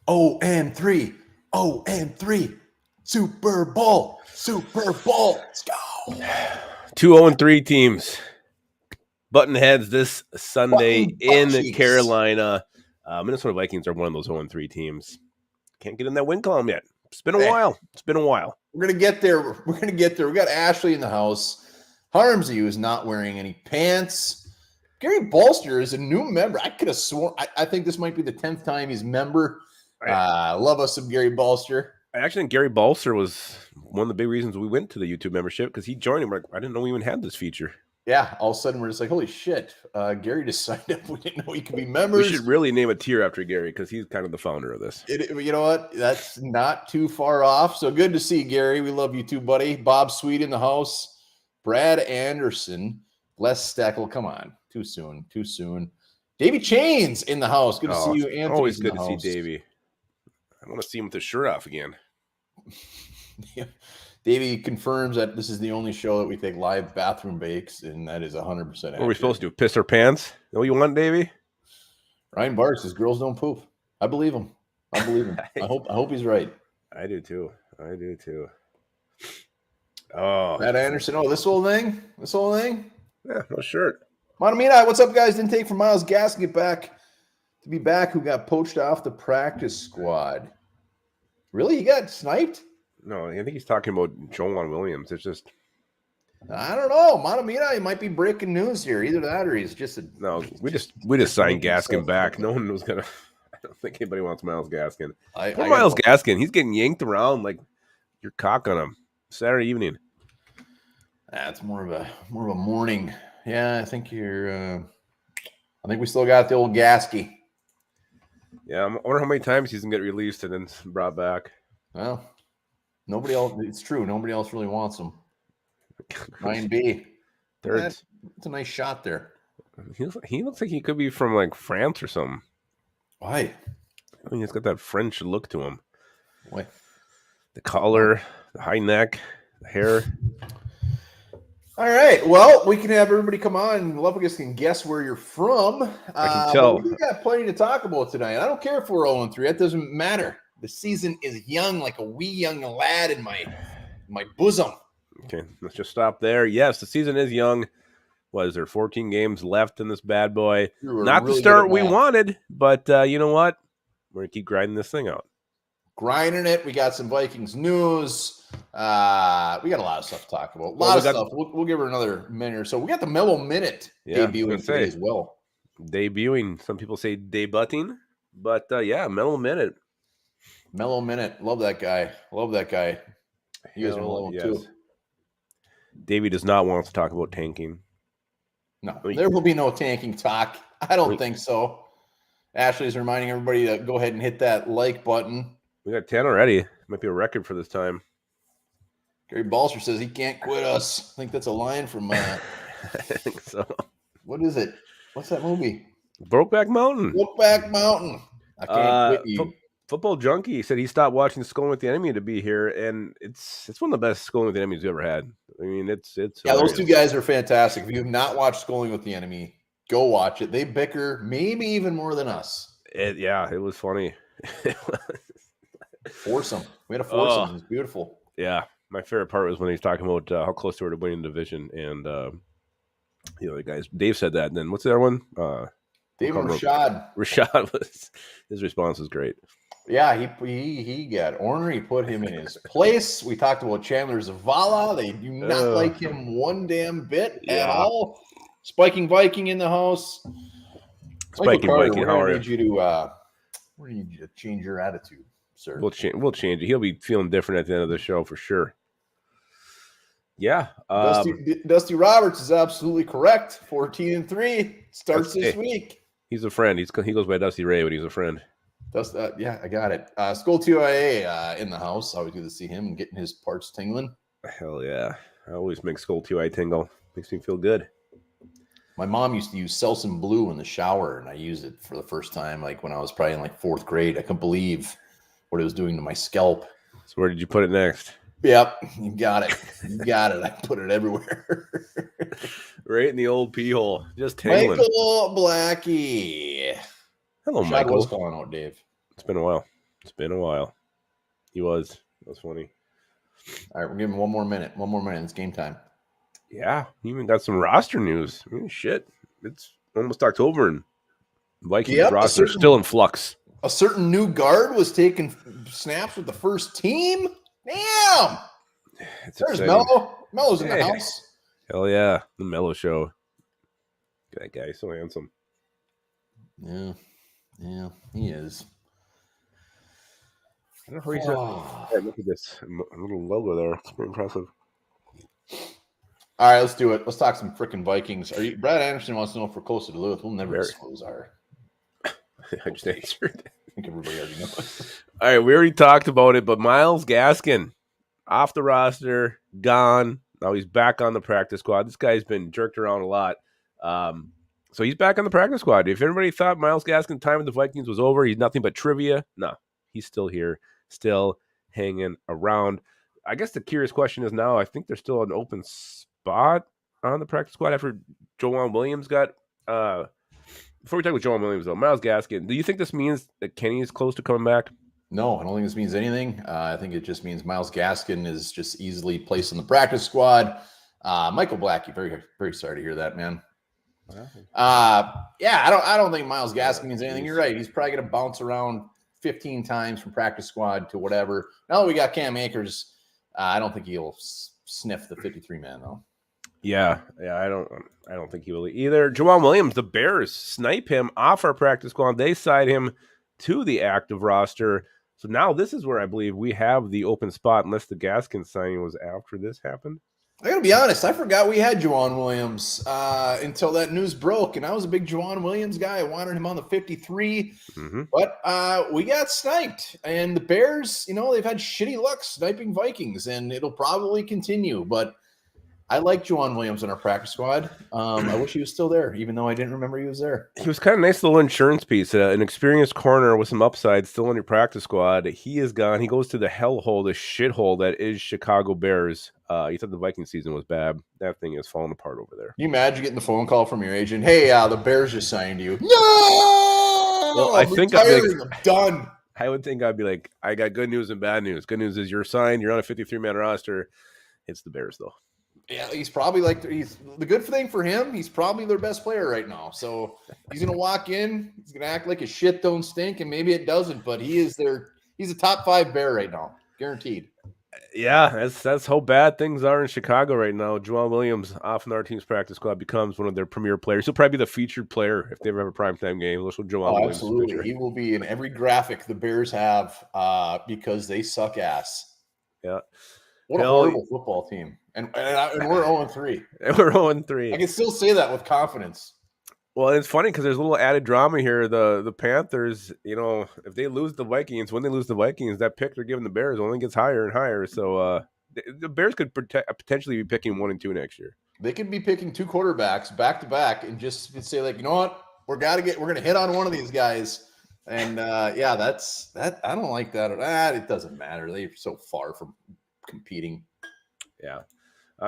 OM3. OM3. Super Bowl. Super Bowl. Let's go. 2-0-3 teams. Button heads this Sunday Button butt in cheeks. Carolina. Minnesota Vikings are one of those 0-3 teams. Can't get in that win column yet. It's been a while. We're gonna get there. We're gonna get there. We got Ashley in the house. Harmsy is not wearing any pants. Gary Bolster is a new member. I could have sworn. I think this might be the 10th time he's a member. Love us some Gary Bolster. I actually think Gary Bolster was one of the big reasons we went to the YouTube membership because he joined him. Like, I didn't know we even had this feature. Yeah, all of a sudden we're just like, holy shit, Gary just signed up. We didn't know he could be members. We should really name a tier after Gary because he's kind of the founder of this. You know what? That's not too far off. So good to see Gary. We love you too, buddy. Bob Sweet in the house. Brad Anderson. Les Steckel. Come on. Too soon. Davey Chains in the house. Good to see you, Anthony. Always good to see Davey. I want to see him with his shirt off again. Davey confirms that this is the only show that we take live bathroom breaks, and that is 100% accurate. What are we supposed to do? Piss our pants? Is that what you want, Davey? Ryan Bart says girls don't poop. I believe him. I hope he's right. I do too. Oh, Matt Anderson. Oh, this whole thing? Yeah, no shirt. Monamina, what's up, guys? Didn't take for Miles Gaskin to be back, who got poached off the practice squad. Really? He got sniped? No, I think he's talking about Jolan Williams. It's just, I don't know. Monamina, he might be breaking news here. Either that or he's just we just signed Gaskin back. No one was gonna. I don't think anybody wants Miles Gaskin. Miles Gaskin, he's getting yanked around like your cock on him Saturday evening. That's more of a morning. Yeah, I think I think we still got the old Gasky. Yeah, I wonder how many times he's gonna get released and then brought back. Well, nobody else. It's true. Nobody else really wants him. 9B. It's a nice shot there. He looks like he could be from like France or something. Why? I mean, he's got that French look to him. Why? The collar, the high neck, the hair. All right. Well, we can have everybody come on. Lovagus can guess where you're from. I can tell. We got plenty to talk about tonight. I don't care if we're 0-3. That doesn't matter. The season is young, like a wee young lad in my bosom. Okay, let's just stop there. Yes, the season is young. What is there? 14 games left in this bad boy. Not really the start we wanted, but you know what? We're gonna keep grinding this thing out. Grinding it. We got some Vikings news. We got a lot of stuff to talk about. A lot of stuff. We'll give her another minute or so. We got the Mellow Minute debuting today as well. Debuting. Some people say debuting, but yeah, Mellow Minute. Mellow Minute. Love that guy. You guys are love him too. Davey does not want us to talk about tanking. No, there will be no tanking talk. I don't think so. Ashley's reminding everybody to go ahead and hit that like button. We got 10 already. Might be a record for this time. Gary Balser says he can't quit us. I think that's a line from I think so. What is it? What's that movie? Brokeback Mountain. I can't quit you. Football Junkie said he stopped watching Schooling with the Enemy to be here, and it's one of the best Schooling with the Enemies we've ever had. I mean, it's yeah, hilarious. Those two guys are fantastic. If you have not watched Schooling with the Enemy, go watch it. They bicker maybe even more than us. It was funny. Foursome. We had a foursome. It was beautiful. Yeah, my favorite part was when he was talking about how close they were to winning the division, and the guys. Dave said that, and then what's the other one? David Rashad. Rashad was his response was great. Yeah, he got ornery. Put him in his place. We talked about Chandler Zavala. They do not like him one damn bit at all. Spiking Viking in the house. Spiking Viking, how are you? We need you to change your attitude, sir. We'll change it. He'll be feeling different at the end of the show for sure. Yeah. Dusty Roberts is absolutely correct. 14-3 starts this week. He's a friend. He goes by Dusty Ray, but he's a friend. Yeah, I got it. Skull TIA in the house. Always good to see him and getting his parts tingling. Hell yeah. I always make Skull TIA tingle. Makes me feel good. My mom used to use Selsun Blue in the shower, and I used it for the first time like when I was probably in like 4th grade. I couldn't believe what it was doing to my scalp. So where did you put it next? Yep, you got it. I put it everywhere. Right in the old pee hole. Just tingling. Michael Blackie. Hello, Michael. What's going on, Dave? It's been a while. It's been a while. He was. That was funny. All right, we're giving one more minute. One more minute. It's game time. Yeah, even got some roster news. I mean, shit, it's almost October and Vikings roster still in flux. A certain new guard was taking snaps with the first team. Damn! There's Mello. Mello's in the house. Hell yeah, the Mello show. That guy, so handsome. Yeah, he is. I don't know how he's look at this little logo there. It's pretty impressive. All right, let's do it. Let's talk some freaking Vikings. Brad Anderson wants to know if we're close to Duluth. We'll never disclose our. I just answered. I think everybody already knows. All right, we already talked about it, but Myles Gaskin off the roster, gone. Now he's back on the practice squad. This guy's been jerked around a lot. So he's back on the practice squad. If everybody thought Myles Gaskin's time with the Vikings was over, he's nothing but trivia. No, he's still here, still hanging around. I guess the curious question is now, I think there's still an open spot on the practice squad after Joanne Williams got before we talk about Joanne Williams, though, Myles Gaskin, do you think this means that Kenny is close to coming back? No, I don't think this means anything. I think it just means Myles Gaskin is just easily placed in the practice squad. Michael Blackie, very, very sorry to hear that, man. I don't think Myles Gaskin means anything. You're right. He's probably going to bounce around 15 times from practice squad to whatever. Now that we got Cam Akers, I don't think he'll sniff the 53-man, though. Yeah, I don't think he will either. Joanne Williams, the Bears snipe him off our practice squad. They side him to the active roster. So now this is where I believe we have the open spot, unless the Gaskin signing was after this happened. I got to be honest, I forgot we had Joanne Williams until that news broke, and I was a big Joanne Williams guy. I wanted him on the 53, but we got sniped. And the Bears, they've had shitty luck sniping Vikings, and it'll probably continue, but I like Joanne Williams in our practice squad. I wish he was still there, even though I didn't remember he was there. He was kind of a nice little insurance piece, an experienced corner with some upside still in your practice squad. He is gone. He goes to the hellhole, the shithole that is Chicago Bears. You thought the Viking season was bad. That thing is falling apart over there. Can you imagine getting the phone call from your agent? Hey, the Bears just signed you. No! Well, I'm done. I would think I'd be like, I got good news and bad news. Good news is you're signed. You're on a 53-man roster. It's the Bears, though. Yeah, he's probably he's the good thing for him. He's probably their best player right now. So he's going to walk in. He's going to act like his shit don't stink, and maybe it doesn't. But he's a top 5 Bear right now, guaranteed. Yeah, that's how bad things are in Chicago right now. Joanne Williams off in our team's practice squad becomes one of their premier players. He'll probably be the featured player if they ever have a primetime game. Absolutely, he will be in every graphic the Bears have because they suck ass. Yeah. What a horrible football team. And we're 0-3. And we're 0-3. I can still say that with confidence. Well, it's funny because there's a little added drama here. The Panthers, if they lose the Vikings, when they lose the Vikings, that pick they're giving the Bears only gets higher and higher. So the Bears could potentially be picking 1 and 2 next year. They could be picking 2 quarterbacks back to back and just say, like, you know what? We're going to hit on one of these guys. And that's that. I don't like that. It doesn't matter. They're so far from competing. Yeah.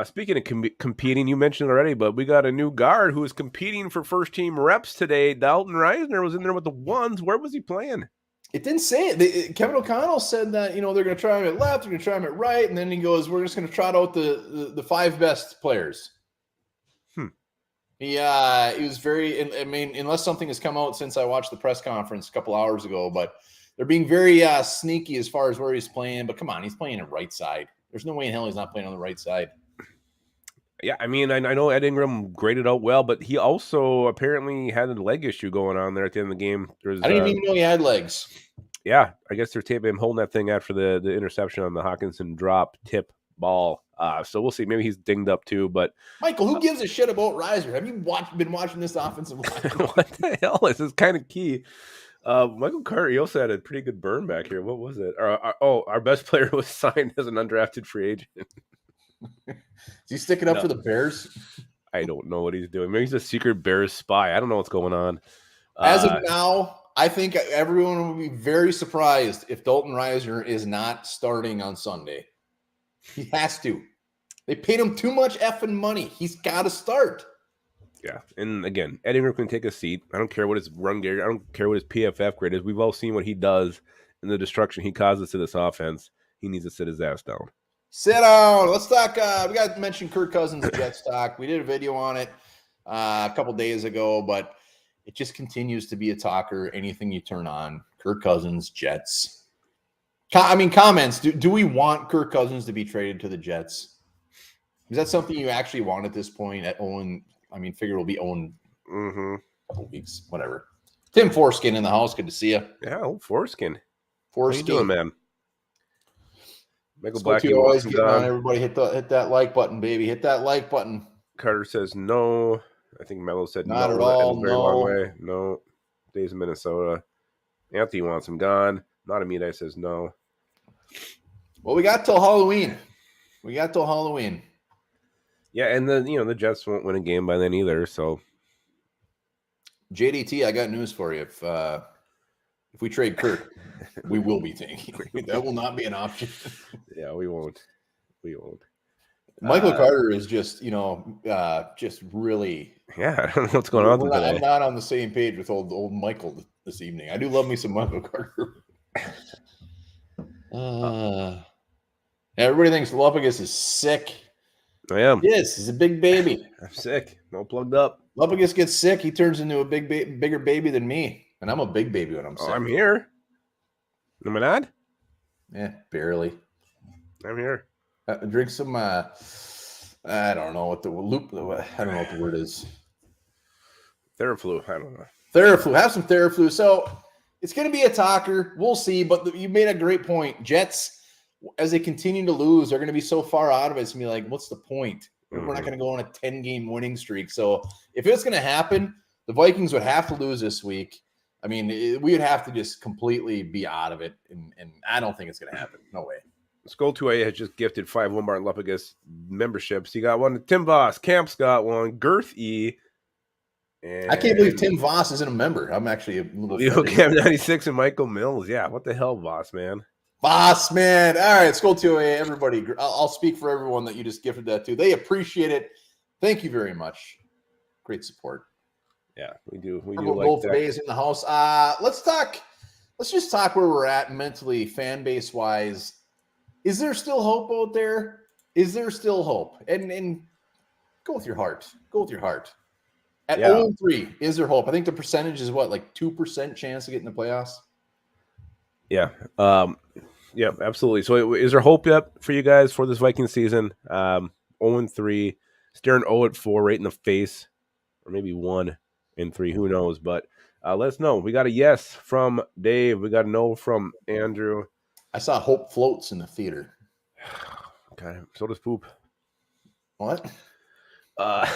Speaking of competing, you mentioned already, but we got a new guard who is competing for first-team reps today. Dalton Reisner was in there with the ones. Where was he playing? It didn't say it. Kevin O'Connell said that, they're going to try him at left, they're going to try him at right, and then he goes, we're just going to trot out the 5 best players. He was very, unless something has come out since I watched the press conference a couple hours ago, but they're being very sneaky as far as where he's playing. But come on, he's playing at right side. There's no way in hell he's not playing on the right side. Yeah, I know Ed Ingram graded out well, but he also apparently had a leg issue going on there at the end of the game. I didn't even know he had legs. Yeah, I guess they're taping him holding that thing after the interception on the Hawkinson drop tip ball. So we'll see. Maybe he's dinged up too. But Michael, who gives a shit about Reiser? Have you been watching this offensive line? What the hell? This is kind of key. Michael Carter, he also had a pretty good burn back here. What was it? Our best player was signed as an undrafted free agent. Is he sticking up for the Bears? I don't know what he's doing. Maybe he's a secret Bears spy. I don't know what's going on. As of now, I think everyone will be very surprised if Dalton Reisner is not starting on Sunday. He has to. They paid him too much effing money. He's got to start. Yeah, and again, Ed Ingram can take a seat. I don't care what his run grade. I don't care what his PFF grade is. We've all seen what he does and the destruction he causes to this offense, he needs to sit his ass down. Sit down. Let's talk. We got to mention Kirk Cousins Jets talk. We did a video on it a couple days ago, but it just continues to be a talker. Anything you turn on, Kirk Cousins Jets. Comments. Do we want Kirk Cousins to be traded to the Jets? Is that something you actually want at this point? At Owen, figure will be Owen. A couple weeks, whatever. Tim Foreskin in the house. Good to see you. Yeah, old Foreskin. How you doing, man? Michael Black, always getting on. Everybody hit that like button, baby. Hit that like button. Carter says no. I think Mello said not no. At all. Very long way. No. Days in Minnesota. Anthony wants him gone. Not a meat. Says no. Well, we got till Halloween. Yeah, and the Jets won't win a game by then either. So, JDT, I got news for you. If we trade Kirk, we will be tanking. That will not be an option. Yeah, we won't. Michael Carter is just really. Yeah, I don't know what's going on today. I'm not on the same page with old Michael this evening. I do love me some Michael Carter. Everybody thinks Lupagus is sick. I am. Yes, he's a big baby. I'm sick. No plugged up. Lupagus gets sick. He turns into a bigger baby than me. And I'm a big baby when I'm sick. I'm here. Am I not? Yeah, barely. I'm here. Drink some. I don't know what the word is. Theraflu. I don't know. Theraflu. Have some Theraflu. So it's going to be a talker. We'll see. But you made a great point. Jets, as they continue to lose, they're going to be so far out of it. It's going to be like, what's the point? We're not going to go on a 10-game winning streak. So if it's going to happen, the Vikings would have to lose this week. We would have to just completely be out of it, and I don't think it's going to happen. No way. Skull 2A has just gifted 5 Walmart Lupagus memberships. He got one. Tim Voss. Camp's got one. Girth E. And I can't believe Tim Voss isn't a member. I'm actually a little. Cam 96 and Michael Mills. Yeah, what the hell, Voss, man? Voss, man. All right, Skull 2A, everybody. I'll speak for everyone that you just gifted that to. They appreciate it. Thank you very much. Great support. Yeah, we do. We do like both days in the house. Let's just talk where we're at mentally, fan base wise. Is there still hope out there? Is there still hope? And go with your heart. At 0-3, is there hope? I think the percentage is what, like 2% chance to get in the playoffs? Yeah. Yeah, absolutely. So is there hope yet for you guys for this Viking season? 0-3, staring 0-4 right in the face, or maybe 1-3, who knows? But let us know. We got a yes from Dave. We got a no from Andrew. I saw hope floats in the theater. Okay, so does poop. What? It's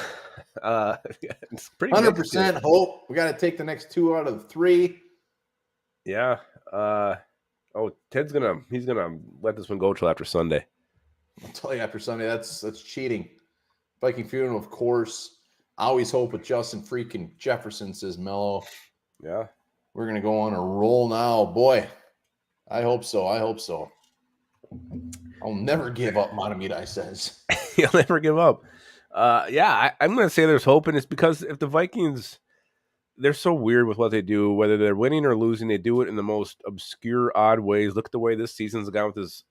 pretty 100% hope. We got to take the next 2 out of 3. Yeah. Ted's he's gonna let this one go till after Sunday. I'll tell you after Sunday. That's cheating. Viking funeral, of course. I always hope with Justin freaking Jefferson, says Mello. Yeah. We're gonna go on a roll now, boy. I hope so. I'll never give up, Matamidai says. He'll never give up. I'm going to say there's hope, and it's because if the Vikings, they're so weird with what they do, whether they're winning or losing, they do it in the most obscure, odd ways. Look at the way this season's gone with this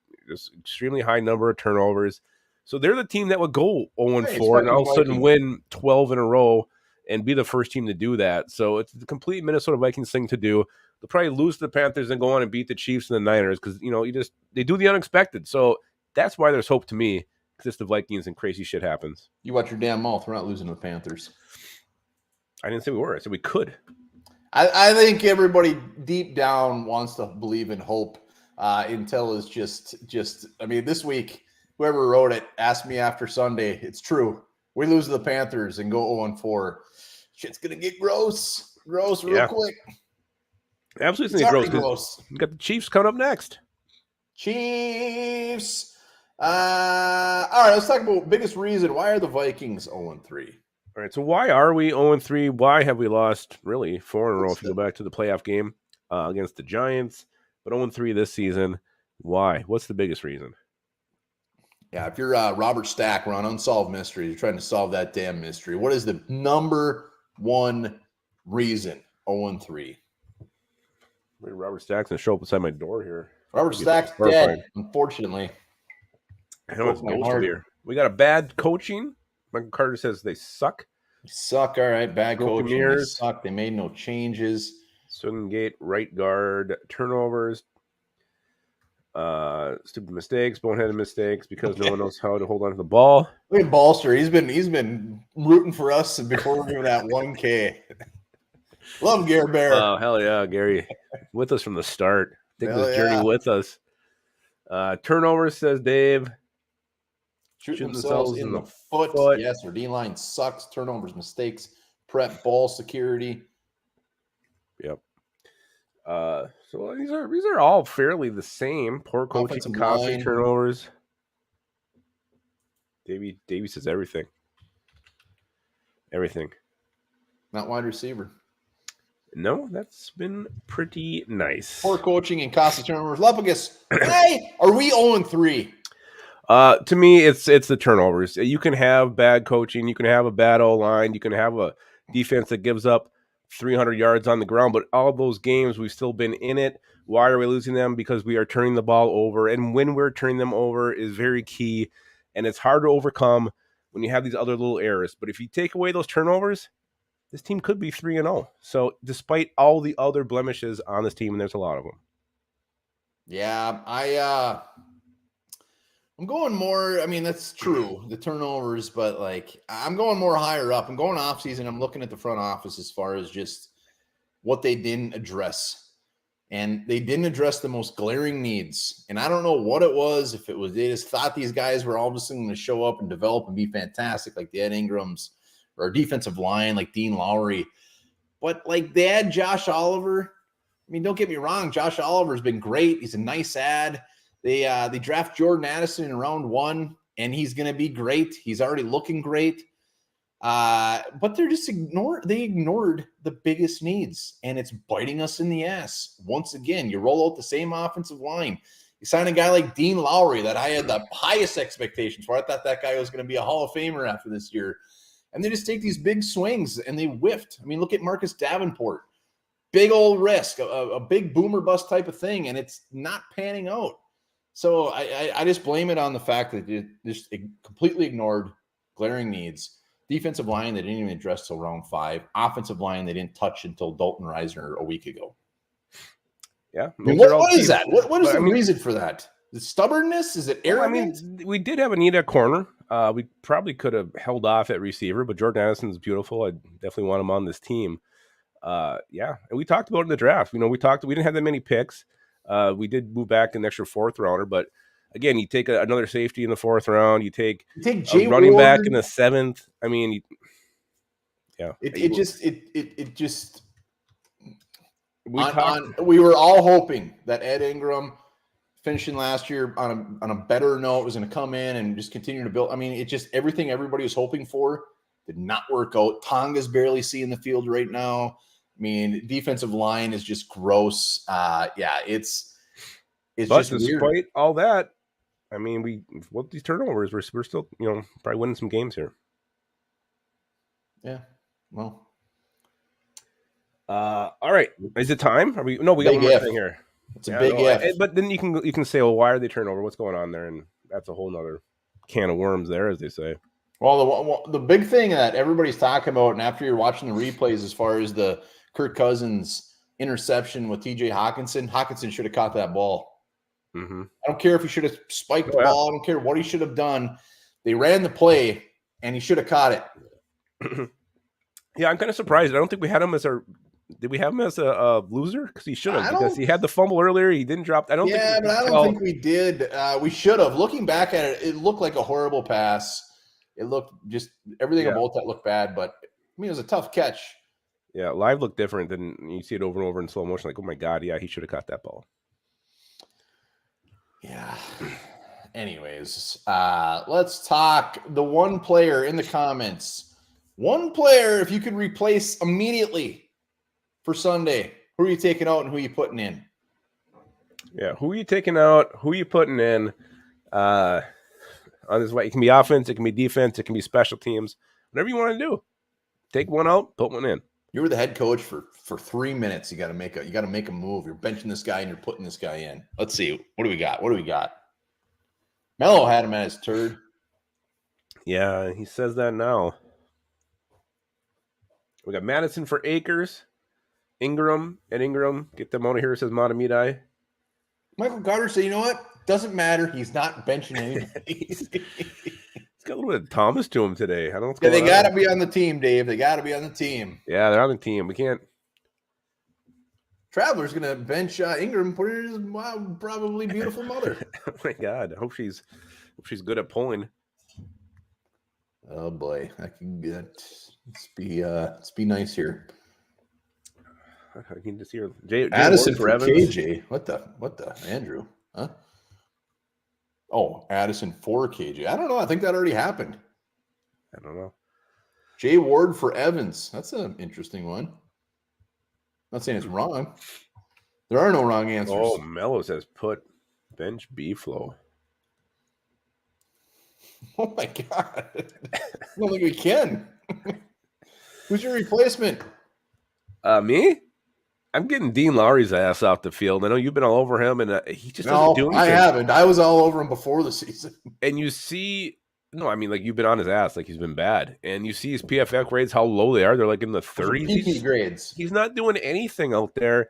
extremely high number of turnovers. So they're the team that would go 0-4 and all of a sudden win 12 in a row and be the first team to do that. So it's the complete Minnesota Vikings thing to do. They'll probably lose to the Panthers and go on and beat the Chiefs and the Niners because, they do the unexpected. So that's why there's hope to me, because it's the Vikings and crazy shit happens. You watch your damn mouth. We're not losing to the Panthers. I didn't say we were. I said we could. I think everybody deep down wants to believe in hope. Intel is just this week, whoever wrote it asked me after Sunday. It's true. We lose to the Panthers and go 0-4. Shit's going to get gross real quick. Absolutely gross. We got the Chiefs coming up next. Chiefs. All right, let's talk about biggest reason. Why are the Vikings 0-3? All right, so why are we 0-3? Why have we lost, really, 4 in a row if you go back to the playoff game against the Giants? But 0-3 this season. Why? What's the biggest reason? Yeah, if you're Robert Stack, we're on Unsolved Mysteries. You're trying to solve that damn mystery. What is the number one reason 0-3? Wait, Robert Stack's gonna show up beside my door here. Robert Stack's dead, unfortunately. I know it's ghosted here. We got a bad coaching. Michael Carter says they suck. They suck. All right, bad coaching. They Mirrors. suck. They made no changes. Swinging gate, right guard, turnovers, stupid mistakes, boneheaded mistakes because no one knows how to hold on to the ball. Look at Bolster. He's been rooting for us before we were at 1K. Love Gary Bear. Oh, hell yeah, Gary. With us from the start. Take this journey with us. Turnovers, says Dave. Shooting themselves in the foot. Yes, our D-line sucks. Turnovers, mistakes, prep, ball security. Yep. So these are all fairly the same. Poor coaching, constant turnovers. Davey says everything. Everything. Not wide receiver. No, that's been pretty nice. Poor coaching and constant turnovers. Lepicus, hey, are we 0-3? To me, it's the turnovers. You can have bad coaching, you can have a bad O-line, you can have a defense that gives up 300 yards on the ground, but all of those games we've still been in it. Why are we losing them? Because we are turning the ball over, and when we're turning them over is very key, and it's hard to overcome when you have these other little errors. But if you take away those turnovers, this team could be 3-0. So despite all the other blemishes on this team, and there's a lot of them. Yeah, I'm going more. I mean, that's true, the turnovers, but like I'm going more higher up. I'm going off season. I'm looking at the front office as far as just what they didn't address, and they didn't address the most glaring needs. And I don't know what it was. If it was they just thought these guys were all of a sudden going to show up and develop and be fantastic, like the Ed Ingrams or a defensive line like Dean Lowry, but like they had Josh Oliver. I mean, don't get me wrong. Josh Oliver's been great. He's a nice ad. They draft Jordan Addison in round 1, and he's going to be great. He's already looking great. But they ignored the biggest needs, and it's biting us in the ass. Once again, you roll out the same offensive line. You sign a guy like Dean Lowry that I had the highest expectations for. I thought that guy was going to be a Hall of Famer after this year. And they just take these big swings, and they whiffed. I mean, look at Marcus Davenport. Big old risk, a big boomer bust type of thing, and it's not panning out. So I just blame it on the fact that it just completely ignored glaring needs. Defensive line, they didn't even address till round 5. Offensive line, they didn't touch until Dalton Reisner a week ago. Yeah. I mean, what is that? What is the reason for that? Is it stubbornness? Is it arrogance? I mean, we did have a need at corner. We probably could have held off at receiver, but Jordan Addison's beautiful. I definitely want him on this team. Yeah. And we talked about it in the draft. We didn't have that many picks. We did move back an extra 4th rounder, but again, you take another safety in the 4th round. You take a running back in the 7th. I mean, yeah. We were all hoping that Ed Ingram finishing last year on a better note was going to come in and just continue to build. I mean, it just everything everybody was hoping for did not work out. Tonga's barely seeing the field right now. I mean, defensive line is just gross. Yeah, it's just despite weird. all that, I mean, these turnovers, we're still, probably winning some games here. Yeah. Well. All right. Is it time? We got one more thing here. It's a big if. But then you can say, well, why are they turning over? What's going on there? And that's a whole nother can of worms there, as they say. Well, the big thing that everybody's talking about, and after you're watching the replays as far as the Kirk Cousins interception with TJ Hawkinson should have caught that ball. Mm-hmm. I don't care if he should have spiked the ball. I don't care what he should have done. They ran the play, and he should have caught it. Yeah, I'm kind of surprised. I don't think we had him as did we have him as a loser? Because he should have. Because he had the fumble earlier. He didn't drop. I don't think we did. We should have. Looking back at it, it looked like a horrible pass. It looked just everything about that looked bad. But I mean, it was a tough catch. Yeah, live looked different than you see it over and over in slow motion. Like, oh my God, yeah, he should have caught that ball. Yeah. Anyways, let's talk the one player in the comments. One player, if you could replace immediately for Sunday, who are you taking out and who are you putting in? Yeah, who are you taking out? Who are you putting in? On this way, it can be offense, it can be defense, it can be special teams, whatever you want to do. Take one out, put one in. You were the head coach for 3 minutes. You got to make a move. You're benching this guy and you're putting this guy in. Let's see. What do we got? Mello had him at his turd. Yeah, he says that now. We got Madison for Akers, Ingram. Get them out of here, says Matamidai. Michael Carter said, you know what? Doesn't matter. He's not benching anybody. He's got a little bit of Thomas to him today. I don't know what's Yeah, going they on. got to be on the team, Dave. They got to be on the team. Yeah, they're on the team. We can't. Traveler's going to bench Ingram, put it in his probably beautiful mother. Oh, my God. I hope she's good at pulling. Oh, boy. I can get... Let's be nice here. I can just hear Addison for KJ. What the Andrew? Huh? Oh, Addison for KJ. I don't know. I think that already happened. I don't know. Jay Ward for Evans. That's an interesting one. Not saying it's wrong. There are no wrong answers. Oh, Mello says put bench B-Flow. Oh my God. I don't think we can. Who's your replacement? Me? I'm getting Dean Lowry's ass off the field. I know you've been all over him, and he just doesn't do anything. I haven't. I was all over him before the season. And you see, no, I mean, like, you've been on his ass, like he's been bad. And you see his PFF grades, how low they are. They're like in the 30s. PP grades. He's not doing anything out there.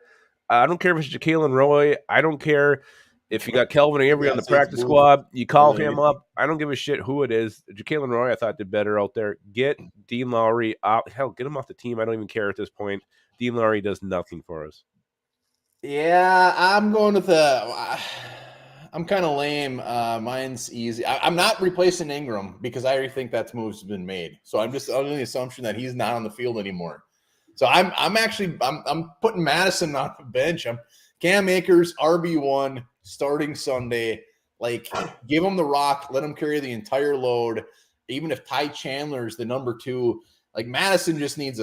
I don't care if it's Ja'Kalen Roy. I don't care if you got Kelvin Avery on the practice squad. You call him up. I don't give a shit who it is. Ja'Kalen Roy, I thought, did better out there. Get Dean Lowry out. Hell, get him off the team. I don't even care at this point. Dean Lowry does nothing for us. Yeah, I'm going with I'm kind of lame. Mine's easy. I'm not replacing Ingram because I already think that move's been made. So I'm just under the assumption that he's not on the field anymore. So I'm putting Madison on the bench. I'm Cam Akers, RB1, starting Sunday. Like, give him the rock. Let him carry the entire load. Even if Ty Chandler's the number 2, like Madison just needs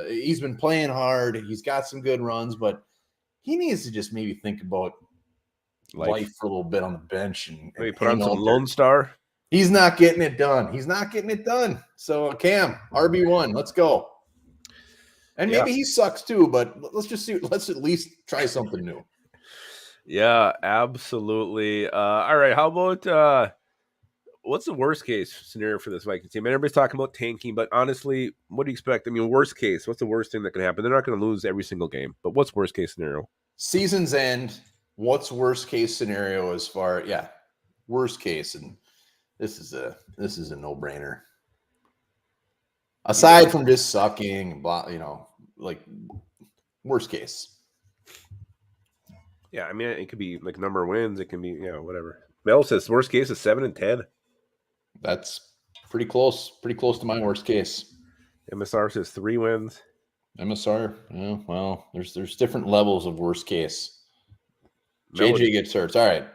he's been playing hard. He's got some good runs, but he needs to just maybe think about life for a little bit on the bench and maybe put on some Lone Star. He's not getting it done. So Cam, RB1, let's go. And maybe he sucks too, but let's just see. Let's at least try something new. Yeah, absolutely. All right, how about what's the worst case scenario for this Vikings team? Everybody's talking about tanking, but honestly, what do you expect? I mean, worst case, what's the worst thing that can happen? They're not going to lose every single game, but what's worst case scenario? Season's end. What's worst case scenario as far? Yeah, worst case, and this is a no-brainer. Aside from just sucking, blah, like worst case. Yeah, I mean, it could be like number of wins. It can be, whatever. Mel says worst case is 7-10. That's pretty close. Pretty close to my worst case. MSR says 3 wins. MSR, well, there's different levels of worst case. JJ gets hurt. All right,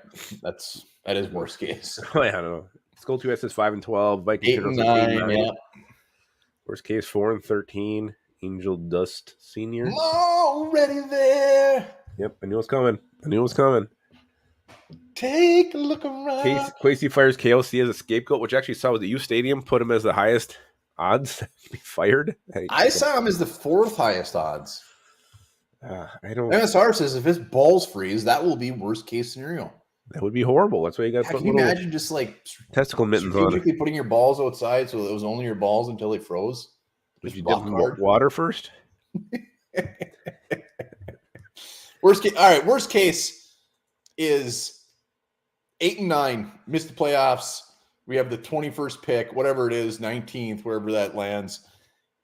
that is worst case. Oh, yeah, I don't know. Skull 2S says 5-12. Vikings 8-9. Yeah. Worst case 4-13. Angel Dust Senior. Already there. Yep, I knew it was coming. Take a look around. Quasey fires KOC as a scapegoat, which actually saw with the U Stadium put him as the highest odds to be fired. I saw him as the 4th highest odds. I don't. MSR says if his balls freeze, that will be worst case scenario. That would be horrible. That's why you got to put. Can you imagine just like testicle mittens on? Strategically putting your balls outside so it was only your balls until they froze. Did you dip them in water first? Worst case. All right. Worst case is 8-9. Missed the playoffs. We have the 21st pick, whatever it is, 19th, wherever that lands.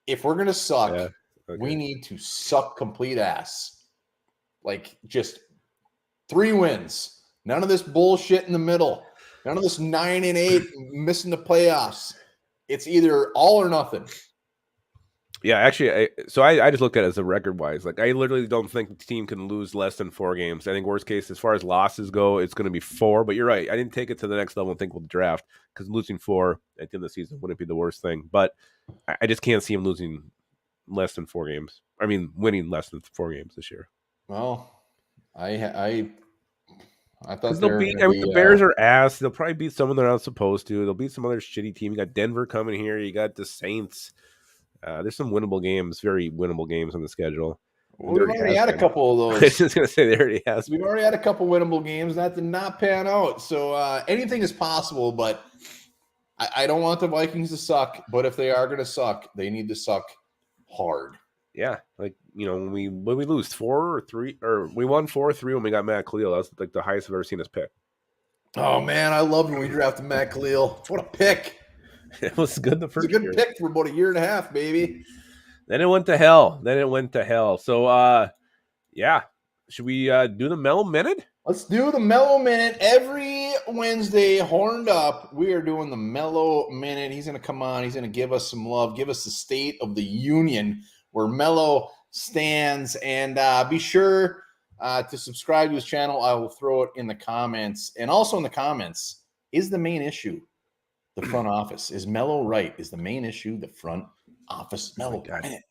If we're gonna suck, we need to suck complete ass. Like just 3 wins. None of this bullshit in the middle. None of this 9-8 missing the playoffs. It's either all or nothing. Yeah, actually, I just looked at it as a record-wise. Like, I literally don't think the team can lose less than 4 games. I think worst case, as far as losses go, it's going to be 4. But you're right. I didn't take it to the next level and think with the draft because losing 4 at the end of the season wouldn't be the worst thing. But I just can't see him losing less than 4 games. I mean, winning less than 4 games this year. Well, I thought the Bears are ass. They'll probably beat someone they're not supposed to. They'll beat some other shitty team. You got Denver coming here. You got the Saints. There's some winnable games, very winnable games on the schedule. Well, we've already had a couple of I those. was just going to say there already has We've already had a couple winnable games that did not pan out. So anything is possible, but I don't want the Vikings to suck. But if they are going to suck, they need to suck hard. Yeah, like when we lose 4-3, or we won 4-3 when we got Matt Khalil. That's like the highest I've ever seen us pick. Oh man, I loved when we drafted Matt Khalil. What a pick! It was good the first year. It was a good pick for about a year and a half, baby. Then it went to hell. So yeah, should we do the Mellow Minute? Let's do the Mellow Minute every Wednesday. Horned up, we are doing the Mellow Minute. He's going to come on. He's going to give us some love, give us the state of the union where Mellow stands, and be sure to subscribe to his channel. I will throw it in the comments, and also in the comments, is the main issue the front office? Is Mellow right? Is the main issue the front office? Mellow Minute.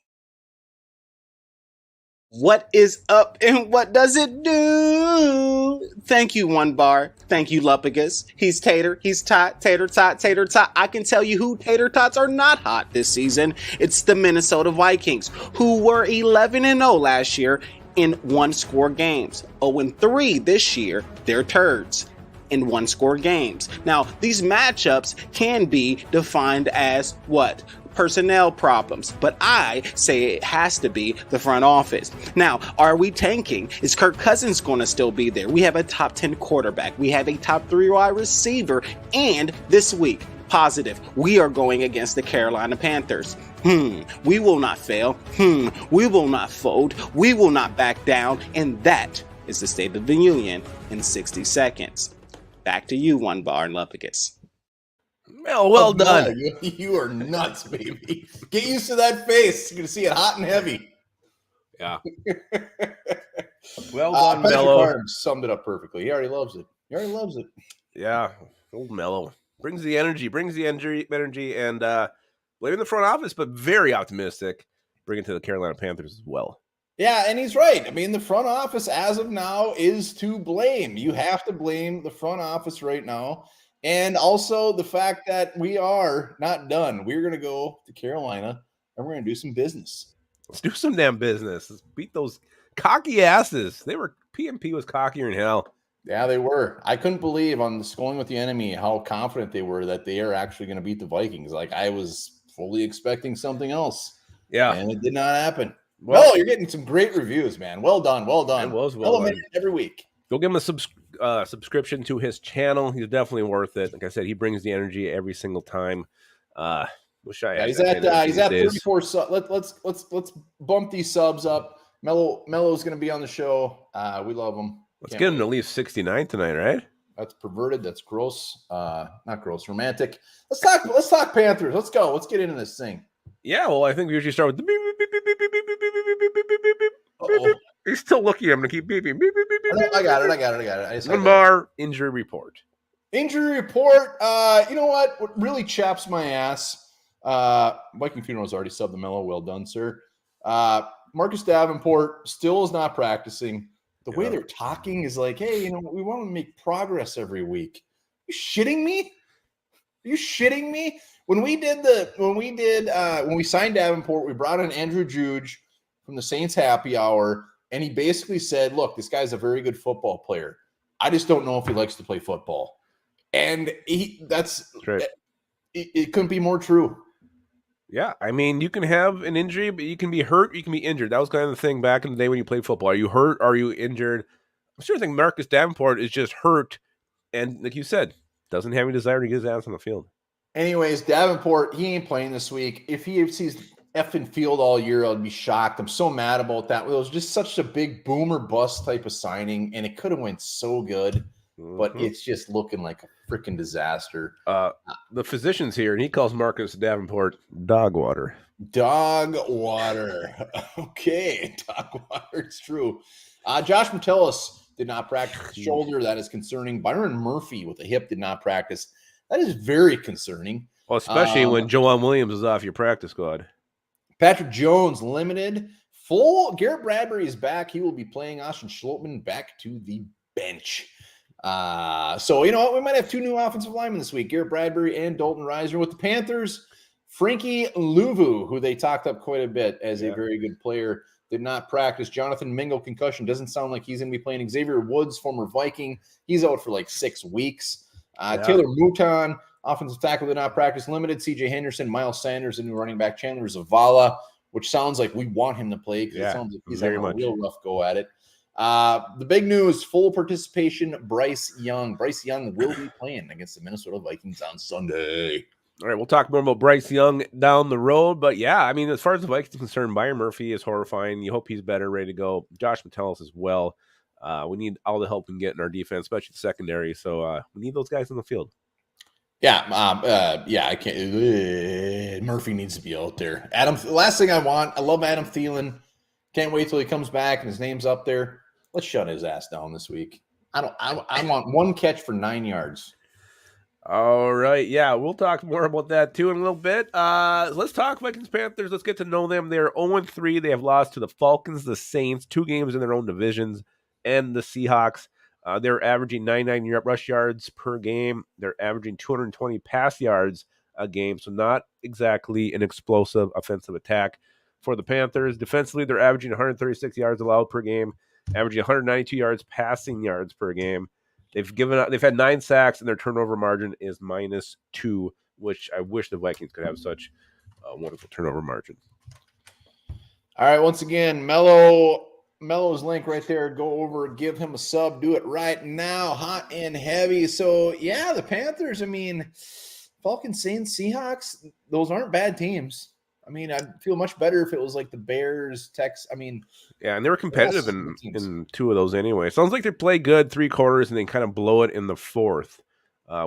What is up and what does it do? Thank you, One Bar. Thank you, Lupagus. He's Tater. He's Tot. Tater Tot. Tater Tot. I can tell you who Tater Tots are not hot this season. It's the Minnesota Vikings, who were 11-0 last year in one-score games. 0-3 this year. They're turds in one-score games. Now, these matchups can be defined as what? Personnel problems, but I say it has to be the front office. Now, are we tanking? Is Kirk Cousins going to still be there? We have a top 10 quarterback. We have a top 3 wide receiver. And this week, positive, we are going against the Carolina Panthers. We will not fail. We will not fold. We will not back down. And that is the State of the Union in 60 seconds. Back to you, One Bar and Lupagus. Well done. You are nuts, baby. Get used to that face. You're going to see it hot and heavy. Yeah. Well done, Mellow. Carnes summed it up perfectly. He already loves it. Yeah. Old Mellow. Brings the energy, and blaming the front office, but very optimistic. Bring it to the Carolina Panthers as well. Yeah, and he's right. I mean, the front office as of now is to blame. You have to blame the front office right now. And also the fact that we are not done. We're going to go to Carolina and we're going to do some business. Let's do some damn business. Let's beat those cocky asses. PMP was cockier than hell. Yeah, they were. I couldn't believe on the Schooling with the Enemy how confident they were that they are actually going to beat the Vikings. Like I was fully expecting something else. Yeah. And it did not happen. Well, you're getting some great reviews, man. Well done. It was well done. Every week. Go give him a subscription to his channel. He's definitely worth it. Like I said, he brings the energy every single time. Wish I had. He's at 34 subs. Let's bump these subs up. Mellow's going to be on the show. We love him. Let's get him to at least 69 tonight, right? That's perverted. That's gross. Not gross. Romantic. Let's talk Panthers. Let's go. Let's get into this thing. Yeah. Well, I think we usually start with the beep, beep, beep, beep, beep, beep, beep, beep, beep, beep, beep, beep, beep, beep, beep. He's still looking. I'm going to keep beeping. Beep, beep, beep, beep, I got it. One more injury report. Injury report. You know what? What really chaps my ass? Viking Funeral's already subbed the Mellow. Well done, sir. Marcus Davenport still is not practicing. The way they're talking is like, hey, we want to make progress every week. Are you shitting me? When we signed Davenport, we brought in Andrew Juge from the Saints Happy Hour, and he basically said, look, this guy's a very good football player. I just don't know if he likes to play football. And that's right. It couldn't be more true. Yeah, I mean, you can have an injury, but you can be hurt, you can be injured. That was kind of the thing back in the day when you played football. Are you hurt? Are you injured? I'm sure I think Marcus Davenport is just hurt, and like you said, doesn't have any desire to get his ass on the field. Anyways, Davenport, he ain't playing this week. If he sees effing field all year, I'd be shocked. I'm so mad about that. It was just such a big boomer bust type of signing, and it could have went so good. But it's just looking like a freaking disaster. The physician's here, and he calls Marcus Davenport dog water. Dog water. Okay, dog water. It's true. Josh Metellus did not practice the shoulder. That is concerning. Byron Murphy with a hip did not practice. That is very concerning. Well, especially when Joanne Williams is off your practice squad. Patrick Jones limited. Full. Garrett Bradbury is back. He will be playing. Austin Schlottman back to the bench. So, you know what? We might have two new offensive linemen this week, Garrett Bradbury and Dalton Reiser. With the Panthers, Frankie Louvu, who they talked up quite a bit as Yeah. a very good player, did not practice. Jonathan Mingo, concussion. Doesn't sound like he's going to be playing. Xavier Woods, former Viking, he's out for like 6 weeks. Yeah. Taylor Mouton, offensive tackle, did not practice. Limited. CJ Henderson, Miles Sanders, the new running back. Chandler Zavala, which sounds like we want him to play because it sounds like he's having a real rough go at it. The big news, full participation, Bryce Young. Bryce Young will be playing against the Minnesota Vikings on Sunday. All right, we'll talk more about Bryce Young down the road. But yeah, I mean, as far as the Vikings are concerned, Byron Murphy is horrifying. You hope he's better, ready to go. Josh Metellus as well. We need all the help we can get in our defense, especially the secondary. So we need those guys on the field. Yeah, I can't. Murphy needs to be out there. Adam, last thing I want, I love Adam Thielen. Can't wait till he comes back and his name's up there. Let's shut his ass down this week. I want 1 catch for 9 yards. All right, yeah, we'll talk more about that too in a little bit. Let's talk Vikings Panthers. Let's get to know them. They're 0-3. They have lost to the Falcons, the Saints, 2 games in their own divisions, and the Seahawks. They're averaging 99 rush yards per game. They're averaging 220 pass yards a game, so not exactly an explosive offensive attack for the Panthers. Defensively, they're averaging 136 yards allowed per game, averaging 192 yards passing yards per game. They've had 9 sacks, and their turnover margin is -2, which I wish the Vikings could have such a wonderful turnover margin. All right, once again, Mello's link right there. Go over, give him a sub. Do it right now, hot and heavy. So, yeah, the Panthers, I mean, Falcons, Saints, Seahawks, those aren't bad teams. I mean, I'd feel much better if it was like the Bears, Texans. I mean, yeah, and they were competitive in 2 of those anyway. Sounds like they play good 3 quarters and then kind of blow it in the 4th,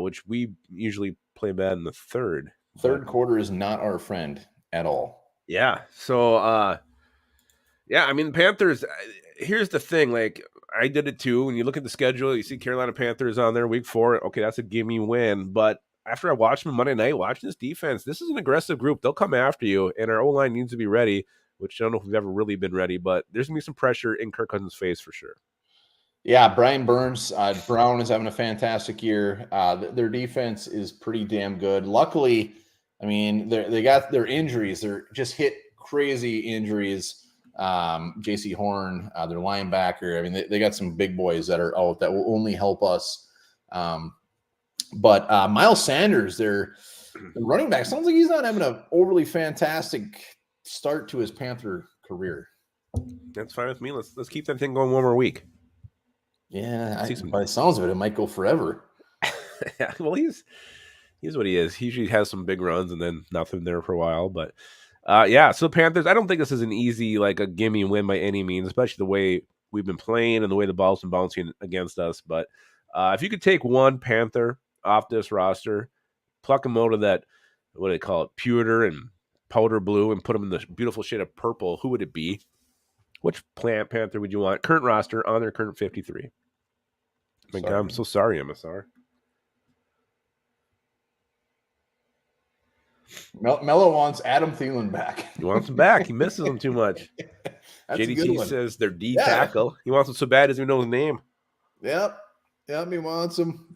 which we usually play bad in the 3rd. Third quarter is not our friend at all. Yeah. So, yeah, I mean, Panthers, here's the thing. Like, I did it too. When you look at the schedule, you see Carolina Panthers on there week 4. Okay, that's a gimme win. But after I watched them Monday night, watching this defense, this is an aggressive group. They'll come after you, and our O-line needs to be ready, which I don't know if we've ever really been ready, but there's going to be some pressure in Kirk Cousins' face for sure. Yeah, Brian Burns, Brown is having a fantastic year. Their defense is pretty damn good. Luckily, I mean, they got their injuries. They're just hit crazy injuries. J.C. Horn, their linebacker. I mean, they got some big boys that are out that will only help us. But Miles Sanders, their running back, sounds like he's not having an overly fantastic start to his Panther career. That's fine with me. Let's keep that thing going 1 more week. Yeah, by the sounds of it, it might go forever. Yeah, well, he's what he is. He usually has some big runs and then nothing there for a while. But yeah, so Panthers, I don't think this is an easy, like a gimme win by any means, especially the way we've been playing and the way the ball's been bouncing against us. But if you could take one Panther off this roster, pluck him out of that, what do they call it, pewter and powder blue, and put him in the beautiful shade of purple, who would it be? Which Panther would you want? Current roster on their current 53. My God, I'm so sorry, MSR. Mello wants Adam Thielen back. He wants him back. He misses him too much. JDT says they're D tackle. He wants him so bad as we know his name. Yep, he wants him.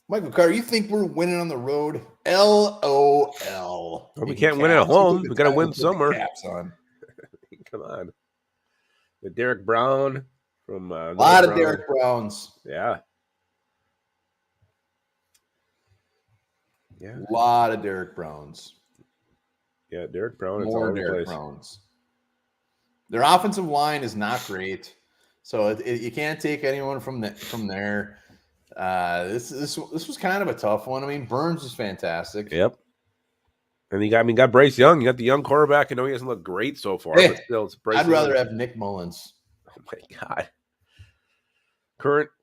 Michael Carter, you think we're winning on the road? LOL. Well, we can't win at home. We got to win somewhere. Caps on. Come on. The Derek Brown from a lot of Derek Browns. Yeah. Yeah. A lot of Derek Browns. Yeah, Derek Brown. More Derek Browns. Their offensive line is not great, so you can't take anyone from there. This was kind of a tough one. I mean, Burns is fantastic. Yep. And you got Bryce Young. You got the young quarterback. I know he hasn't looked great so far, but still, it's Bryce. I'd rather have Nick Mullins. Oh my God.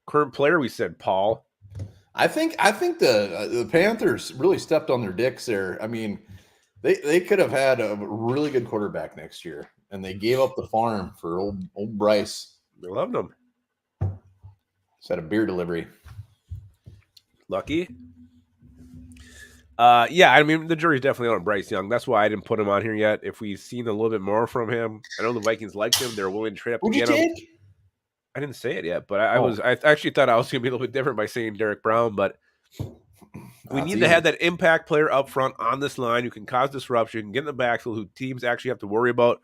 Current player, we said Paul. I think the Panthers really stepped on their dicks there. I mean, they could have had a really good quarterback next year, and they gave up the farm for old Bryce. They loved him. Just had a beer delivery. Lucky. Yeah, I mean, the jury's definitely on Bryce Young. That's why I didn't put him on here yet. If we've seen a little bit more from him, I know the Vikings liked him. They're willing to trade up to get him. I didn't say it yet, but I actually thought I was going to be a little bit different by saying Derek Brown, but We That's need to easy. have that impact player up front on this line who can cause disruption, get in the backfield, who teams actually have to worry about.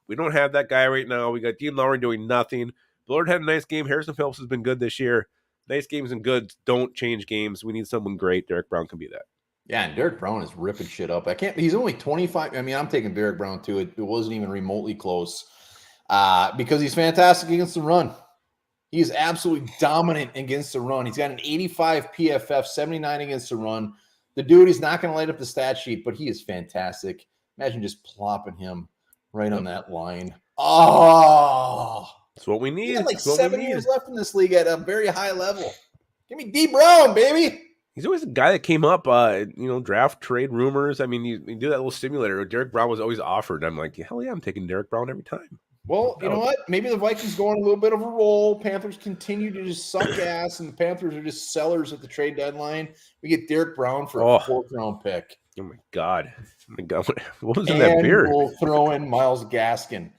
We don't have that guy right now. We got Dean Lowry doing nothing. Bullard had a nice game. Harrison Phillips has been good this year. Nice games and good don't change games. We need someone great. Derek Brown can be that. Yeah, and Derek Brown is ripping shit up. He's only 25. I mean, I'm taking Derek Brown too. It wasn't even remotely close because he's fantastic against the run. He is absolutely dominant against the run. He's got an 85 PFF, 79 against the run. The dude is not going to light up the stat sheet, but he is fantastic. Imagine just plopping him right on that line. Oh, that's what we need. He got like 7 years left in this league at a very high level. Give me D Brown, baby. He's always a guy that came up, draft trade rumors. I mean, you do that little simulator. Derek Brown was always offered. I'm like, hell yeah, I'm taking Derek Brown every time. Well, you know what? Maybe the Vikings go on a little bit of a roll. Panthers continue to just suck ass, and the Panthers are just sellers at the trade deadline. We get Derek Brown for a fourth-round pick. Oh, my God. What was in that beer? We'll throw in Myles Gaskin.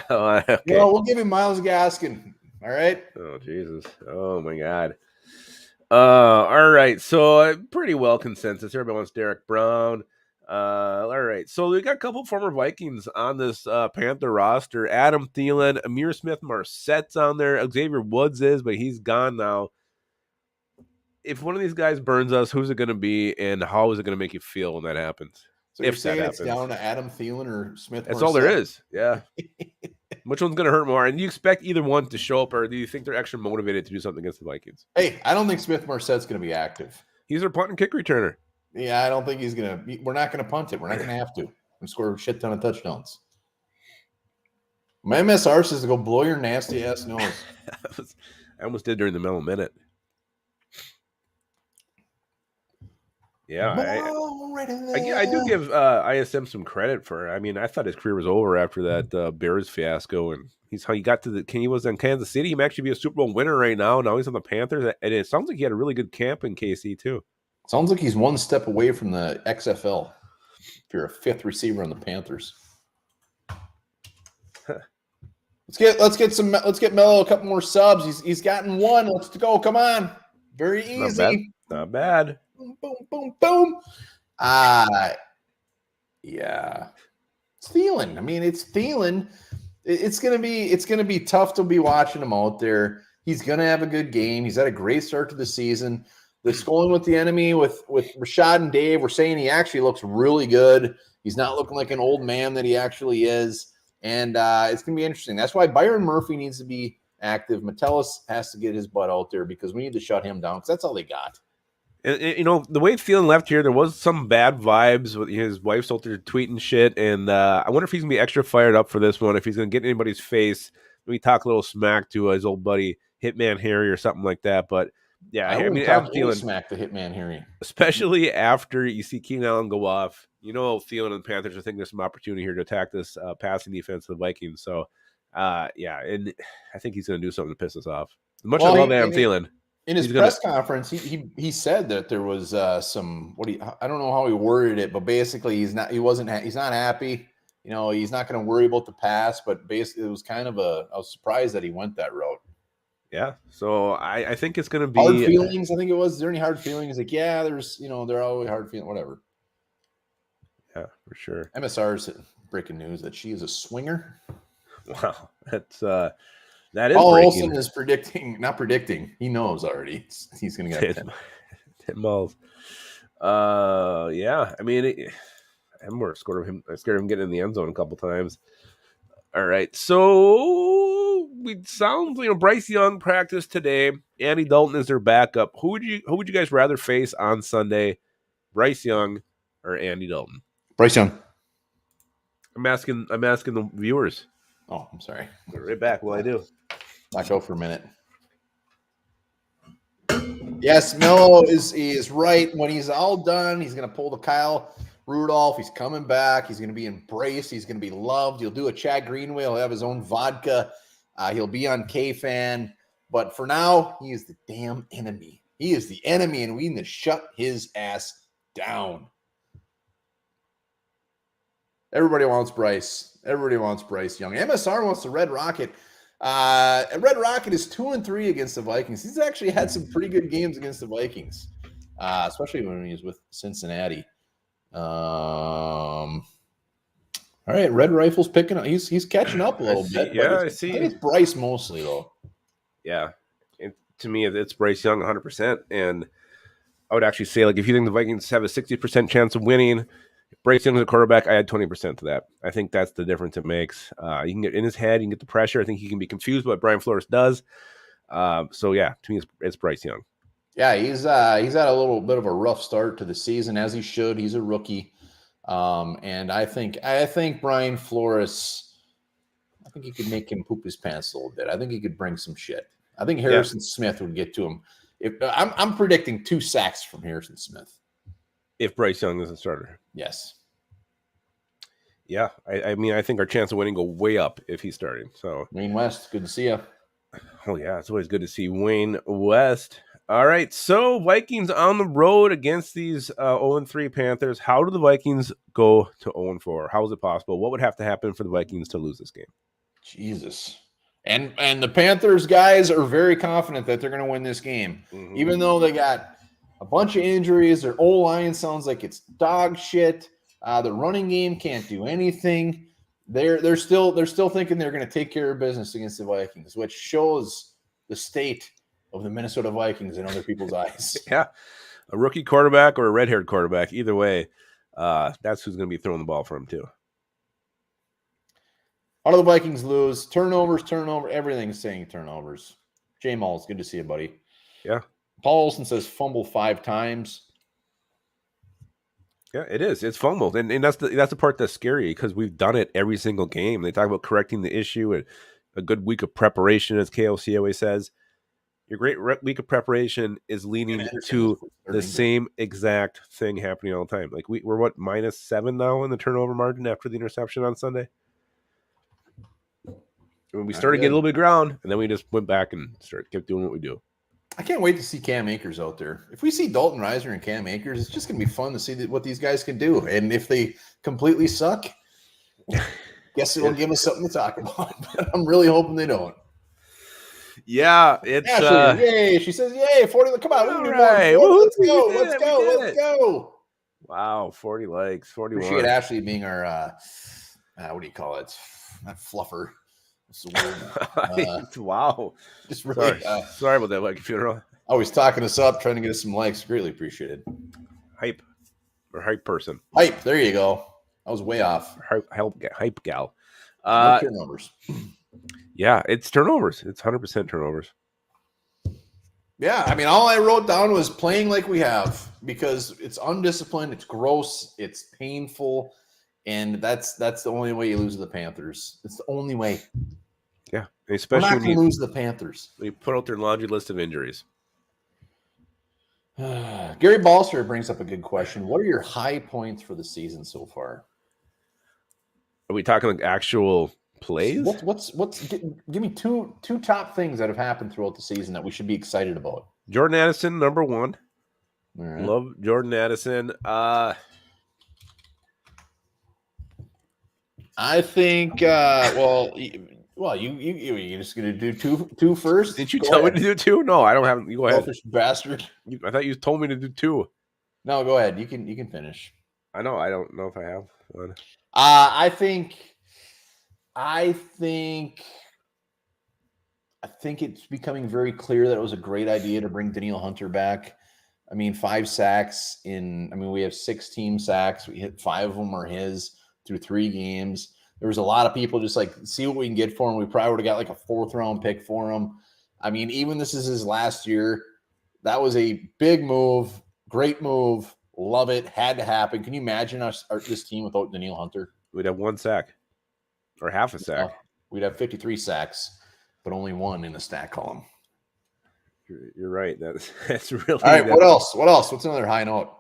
Okay. We'll give him Myles Gaskin. All right? Oh, Jesus. Oh, my God. All right. So pretty well consensus. Everybody wants Derek Brown. All right. So we got a couple former Vikings on this Panther roster. Adam Thielen, Amir Smith-Marsette's on there. Xavier Woods is, but he's gone now. If one of these guys burns us, who's it going to be, and how is it going to make you feel when that happens? So you're saying it's down to Adam Thielen or Smith-Marset? That's all there is. Yeah. Which one's going to hurt more? And do you expect either one to show up, or do you think they're extra motivated to do something against the Vikings? Hey, I don't think Smith-Marsette's going to be active. He's their punt and kick returner. Yeah, I don't think he's going to. We're not going to punt it. We're not going to have to. And score a shit ton of touchdowns. My MSR says to go blow your nasty ass nose. I almost did during the middle minute. Yeah, I do give ISM some credit for. I mean, I thought his career was over after that Bears fiasco, and he got to he was in Kansas City. He might actually be a Super Bowl winner right now. Now he's on the Panthers, and it sounds like he had a really good camp in KC too. Sounds like he's one step away from the XFL. If you're a fifth receiver on the Panthers, let's get Melo a couple more subs. He's gotten one. Let's go. Come on, very easy. Not bad. Boom, boom, boom, boom. Yeah. It's Thielen. I mean, it's Thielen. It's gonna be tough to be watching him out there. He's gonna have a good game. He's had a great start to the season. The Schooling with the Enemy with Rashad and Dave, we're saying he actually looks really good. He's not looking like an old man that he actually is. And it's gonna be interesting. That's why Byron Murphy needs to be active. Metellus has to get his butt out there because we need to shut him down because that's all they got. And, the way Thielen left here, there was some bad vibes with his wife's out there tweeting shit, and I wonder if he's going to be extra fired up for this one, if he's going to get in anybody's face, maybe talk a little smack to his old buddy Hitman Harry or something like that. But, yeah, I mean, Adam Thielen smack to Hitman Harry. Especially after you see Keenan Allen go off. Thielen and the Panthers are thinking there's some opportunity here to attack this passing defense of the Vikings. So, yeah, and I think he's going to do something to piss us off. As much as I love Adam Thielen. In his press conference, he said that there was some I don't know how he worded it, but basically he's not happy. He's not going to worry about the pass, but basically it was kind of I was surprised that he went that route. Yeah, so I think it's going to be hard feelings. I think it was. Is there any hard feelings? Like, yeah, there's there are always hard feelings. Whatever. Yeah, for sure. MSR's breaking news that she is a swinger. Wow, that is Olsen is not predicting. He knows already. He's going to get 10 balls. Yeah. I mean, I'm more scared of him getting in the end zone a couple times. All right. So Bryce Young practiced today. Andy Dalton is their backup. Who would you guys rather face on Sunday? Bryce Young or Andy Dalton? Bryce Young. I'm asking the viewers. Oh, I'm sorry. Right back. Well, I do. Knock out for a minute. Yes, Melo is right. When he's all done, he's going to pull the Kyle Rudolph. He's coming back. He's going to be embraced. He's going to be loved. He'll do a Chad Greenway. He'll have his own vodka. He'll be on K-Fan. But for now, he is the damn enemy. He is the enemy, and we need to shut his ass down. Everybody wants Bryce. Everybody wants Bryce Young. MSR wants the Red Rocket. Red Rocket is 2-3 against the Vikings. He's actually had some pretty good games against the Vikings. especially when he was with Cincinnati. All right, Red Rifle's picking up. He's catching up a little bit. Yeah, I I see. think it's Bryce mostly though. Yeah, to me, it's Bryce Young 100%. And I would actually say, like, if you think the Vikings have a 60% chance of winning, Bryce Young as a quarterback, I add 20% to that. I think that's the difference it makes. You can get in his head, you can get the pressure. I think he can be confused by what Brian Flores does. So yeah, to me, it's Bryce Young. Yeah, he's had a little bit of a rough start to the season, as he should. He's a rookie, and I think Brian Flores. I think he could make him poop his pants a little bit. I think he could bring some shit. I think Harrison Smith would get to him. If I'm predicting 2 sacks from Harrison Smith. If Bryce Young is a starter. Yes. Yeah, I mean, I think our chance of winning go way up if he's starting. So Wayne West, good to see you. Oh yeah, it's always good to see Wayne West. All right, so Vikings on the road against these 0-3 Panthers. How do the Vikings go to 0-4? How is it possible? What would have to happen for the Vikings to lose this game? Jesus. And the Panthers guys are very confident that they're going to win this game, even though they got a bunch of injuries. Their O-line sounds like it's dog shit. The running game can't do anything. They're still thinking they're going to take care of business against the Vikings, which shows the state of the Minnesota Vikings in other people's eyes. Yeah, a rookie quarterback or a red-haired quarterback, either way, that's who's going to be throwing the ball for him too. How do the Vikings lose? Turnovers, everything's saying turnovers. J Malls, good to see you, buddy. Yeah. Paul Olson says fumble 5 times. Yeah, it is. It's fumbled, and that's the part that's scary because we've done it every single game. They talk about correcting the issue and a good week of preparation, as KLC always says. Your great week of preparation is leading to the same exact thing happening all the time. Like we're what, -7 now in the turnover margin after the interception on Sunday. When we started getting a little bit of ground, and then we just went back and kept doing what we do. I can't wait to see Cam Akers out there. If we see Dalton Risner and Cam Akers, it's just going to be fun to see what these guys can do. And if they completely suck, guess it'll give us something to talk about. But I'm really hoping they don't. Yeah, it's Ashley, yay! She says, "Yay, 40! Come on, we can do more. Let's go! Wow, 40 likes, 41. Appreciate Ashley being our what do you call it? Not fluffer. What's the word? Wow. Just really sorry about that, like funeral. Always talking us up, trying to get us some likes. Greatly appreciated. Hype person. Hype. There you go. I was way off. Hype gal. No turnovers. Yeah, it's turnovers. It's 100% turnovers. Yeah, I mean, all I wrote down was playing like we have because it's undisciplined, it's gross, it's painful, and that's the only way you lose to the Panthers. It's the only way. Yeah, especially we're not going to lose to the Panthers. They put out their laundry list of injuries. Gary Balser brings up a good question. What are your high points for the season so far? Are we talking like actual plays? Give me two top things that have happened throughout the season that we should be excited about. Jordan Addison, number 1. Right. Love Jordan Addison. I think you're just gonna do two first. Did you tell me to do 2? No, I don't have. You go ahead, bastard. I thought you told me to do 2. No, go ahead. You can finish. I know. I don't know if I have one. I think it's becoming very clear that it was a great idea to bring Danielle Hunter back. I mean, 5 sacks we have 16 sacks. We hit 5 of them are his through 3 games. There was a lot of people just like, see what we can get for him. We probably would have got like a 4th round pick for him. I mean, even this is his last year. That was a big move. Great move. Love it. Had to happen. Can you imagine this team without Danielle Hunter? We'd have 1 sack or half a sack. We'd have 53 sacks, but only 1 in the stat column. You're right. That's really. All right. What else? What's another high note?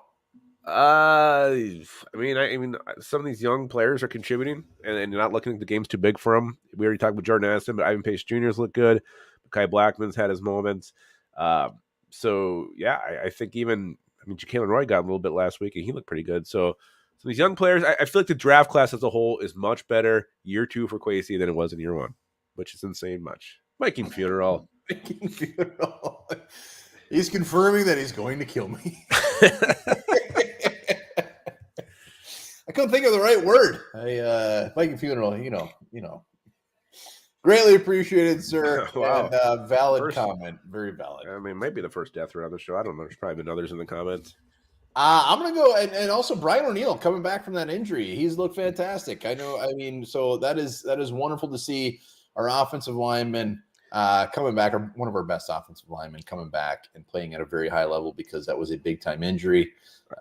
I mean, some of these young players are contributing, and you're not looking at the game's too big for them. We already talked about Jordan Addison, but Ivan Pace Jr.'s look good. Kai Blackman's had his moments. So yeah, I think Jalen Roy got a little bit last week, and he looked pretty good. So these young players, I feel like the draft class as a whole is much better year 2 for Kwesi than it was in year 1, which is insane much. Viking funeral. He's confirming that he's going to kill me. I couldn't think of the right word. Viking funeral, you know. Greatly appreciated, sir. Wow. And valid comment. Very valid. I mean, it might be the first death row on the show. I don't know. There's probably been others in the comments. I'm going to go, and also Brian O'Neill coming back from that injury. He's looked fantastic. So that is wonderful to see our offensive linemen coming back, or one of our best offensive linemen coming back and playing at a very high level, because that was a big-time injury.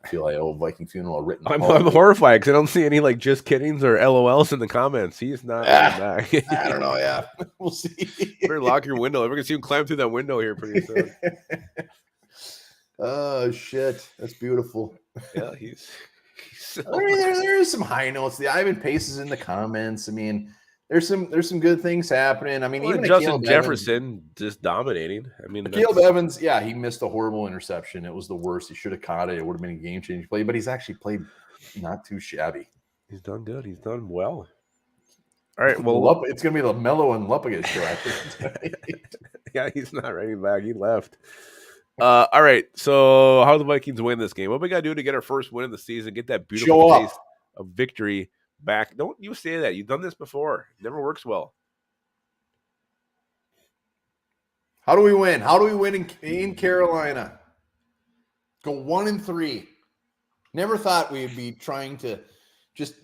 I feel like I owe Viking funeral a written. I'm horrified because I don't see any like just kiddings or LOLs in the comments. He's not back. I don't know. Yeah, we'll see. Better lock your window. We're gonna see him climb through that window here pretty soon. Oh shit, that's beautiful. Yeah, he's so... I mean, there is some high notes. The Ivan Pace is in the comments. I mean, there's some good things happening. I mean, even Justin Jefferson just dominating. I mean, Caleb Evans, yeah, he missed a horrible interception. It was the worst. He should have caught it. It would have been a game-changing play, but he's actually played not too shabby. He's done good. He's done well. All right, well, it's going to be the Mello and Lupagus show, I think. Yeah, he's not running back. He left. All right, so how do the Vikings win this game? What we got to do to get our first win of the season, get that beautiful taste of victory back? Don't you say that. You've done this before. It never works well. How do we win? How do we win in Carolina? Go 1-3. Never thought we'd be trying to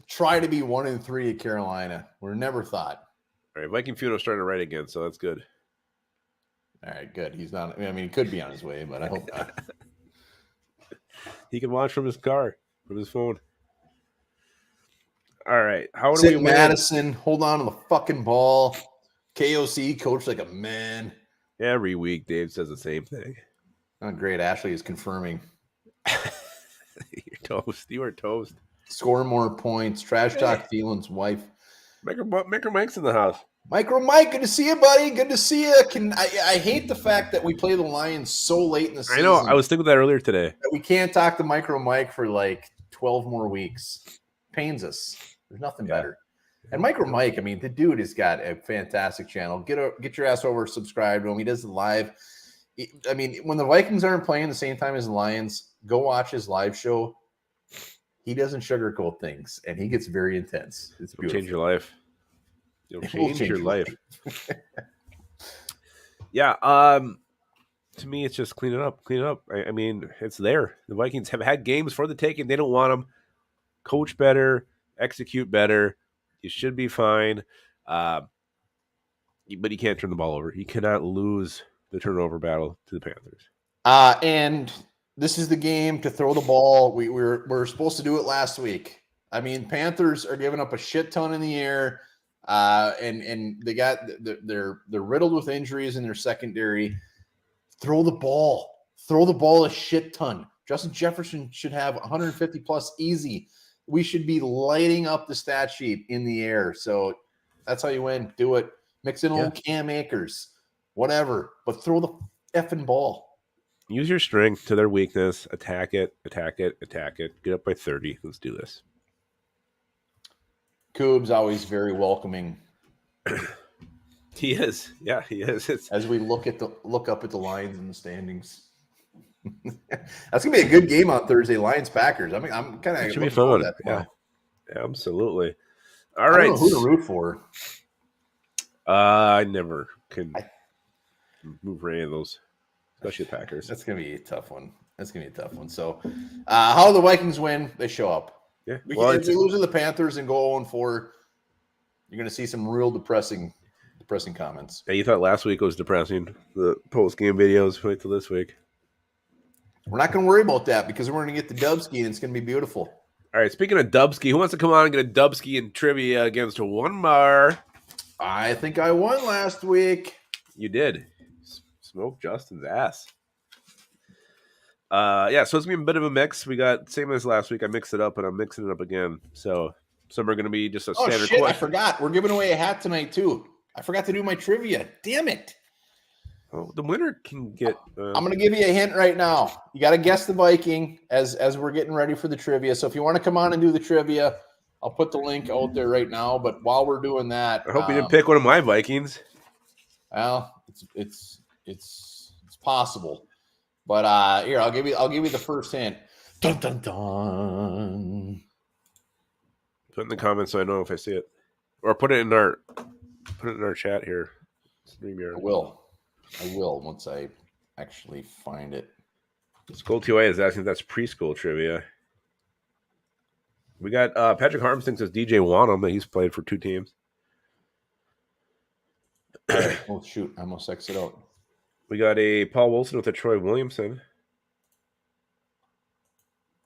try to be 1-3 at Carolina. We're never thought. All right, Viking Funeral starting to write again, so that's good. All right, good. He's not. I mean, he could be on his way, but I hope not. He can watch from his car, from his phone. All right, how do we win? Madison, hold on to the fucking ball. KOC, coach like a man. Every week, Dave says the same thing. Oh, great. Ashley is confirming. You're toast. You are toast. Score more points. Trash talk Thielen's wife. Micro Mike's in the house. Micro Mike, good to see you, buddy. Good to see you. I hate the fact that we play the Lions so late in the season. I know. I was thinking that earlier today. That we can't talk to Micro Mike for like 12 more weeks. Pains us. There's nothing better. And Micro Mike, I mean, the dude has got a fantastic channel. Get your ass over, subscribe to him. He does it live. I mean, when the Vikings aren't playing the same time as the Lions, go watch his live show. He doesn't sugarcoat things, and he gets very intense. It's beautiful. It'll change your life. It'll change your life. Yeah. To me, it's just clean it up. Clean it up. I mean, it's there. The Vikings have had games for the taking. They don't want them. Coach better. Execute better. You should be fine. But you can't turn the ball over. You cannot lose the turnover battle to the Panthers. And this is the game to throw the ball. We're supposed to do it last week. I mean, Panthers are giving up a shit ton in the air, and they're riddled with injuries in their secondary. Throw the ball. Throw the ball a shit ton. Justin Jefferson should have 150 plus easy. We should be lighting up the stat sheet in the air. So that's how you win. Do it. Mix in a little Cam Akers, whatever. But throw the effing ball. Use your strength to their weakness. Attack it. Attack it. Attack it. Get up by 30. Let's do this. Coob's always very welcoming. He is. Yeah, he is. As we look up at the Lions in the standings. That's gonna be a good game on Thursday. Lions Packers. I mean, I'm kind of should be fun. Yeah, absolutely. All right. I don't know who to root for. I never can move for any of those, especially the Packers. That's gonna be a tough one. So, how do the Vikings win? They show up. Yeah. If we lose to the Panthers and go 0-4, you're gonna see some real depressing comments. Yeah, you thought last week was depressing. The post-game videos. Wait till this week. We're not going to worry about that because we're going to get the Dubski and it's going to be beautiful. All right, speaking of Dubski, who wants to come on and get a Dubski in trivia against one bar? I think I won last week. You did. Smoke Justin's ass. Yeah, so it's going to be a bit of a mix. We got, same as last week, I mixed it up, and I'm mixing it up again. So some are going to be just a standard question. I forgot. We're giving away a hat tonight, too. I forgot to do my trivia. Damn it. Oh, the winner can get. I'm going to give you a hint right now. You got to guess the Viking as we're getting ready for the trivia. So if you want to come on and do the trivia, I'll put the link out there right now. But while we're doing that, I hope you didn't pick one of my Vikings. Well, it's possible. But here, I'll give you the first hint. Dun dun dun. Put it in the comments so I know if I see it, or put it in our chat here. I will once I actually find it. School 2A is asking if that's preschool trivia. We got Patrick Harms thinks it's DJ Wanham, that he's played for 2 teams. Oh shoot, I almost X'd it out. We got a Paul Wilson with a Troy Williamson.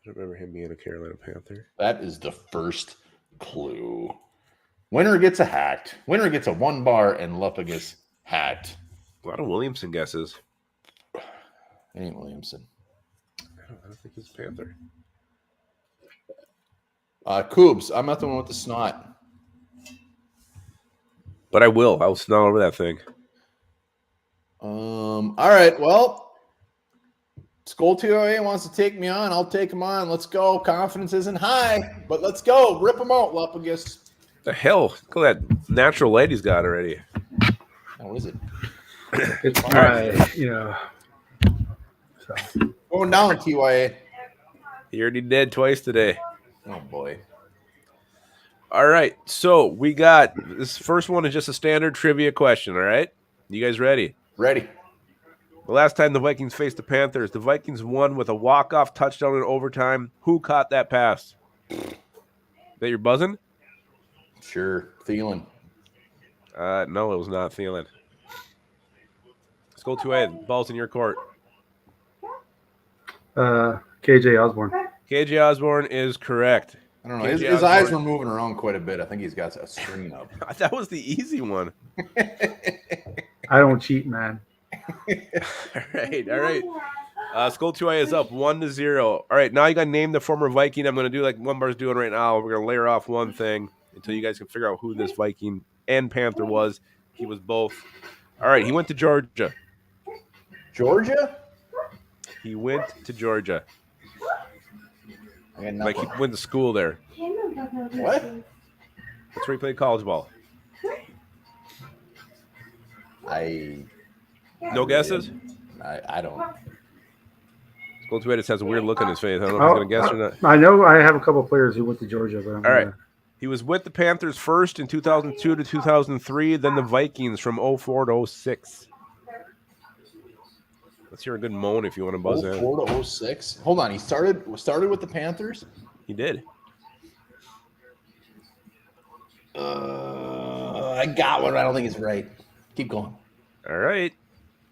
I don't remember him being a Carolina Panther. That is the first clue. Winner gets a hat. Winner gets a 1 bar and Lupagus hat. A lot of Williamson guesses. Ain't Williamson. I don't think he's a Panther. Coobs, I'm not the one with the snot. But I'll snot over that thing. All right, well, Skull 208 wants to take me on. I'll take him on. Let's go. Confidence isn't high, but let's go. Rip him out, Lupagus. The hell? Look at that natural light he's got already. Oh, what is it? It's my, So. Going down, TYA. He already did twice today. Oh, boy. All right, so we got this first one is just a standard trivia question, all right? You guys ready? Ready. The last time the Vikings faced the Panthers, the Vikings won with a walk-off touchdown in overtime. Who caught that pass? That you're buzzing? Sure. Thielen. No, it was not Thielen. Let's go 2A. Ball's in your court. KJ Osborne. KJ Osborne is correct. I don't know. His eyes were moving around quite a bit. I think he's got a screen up. That was the easy one. I don't cheat, man. All right. Skull 2A is up 1-0. All right, now you got to name the former Viking. I'm going to do like One Bar's doing right now. We're going to layer off one thing until you guys can figure out who this Viking and Panther was. He was both. All right, he went to Georgia. Georgia? He went to Georgia. I got Like nothing. he went to school there. What? That's where he played college ball. No guesses? I don't. Skull 2A just has a weird look on his face. I don't know if he's going to guess or not. I know I have a couple players who went to Georgia, but All right. He was with the Panthers first in 2002 to 2003, then the Vikings from 04 to 06. Let's hear a good moan if you want to buzz in. 04 to 06? Hold on. He started with the Panthers? He did. I got one. I don't think it's right. Keep going. All right.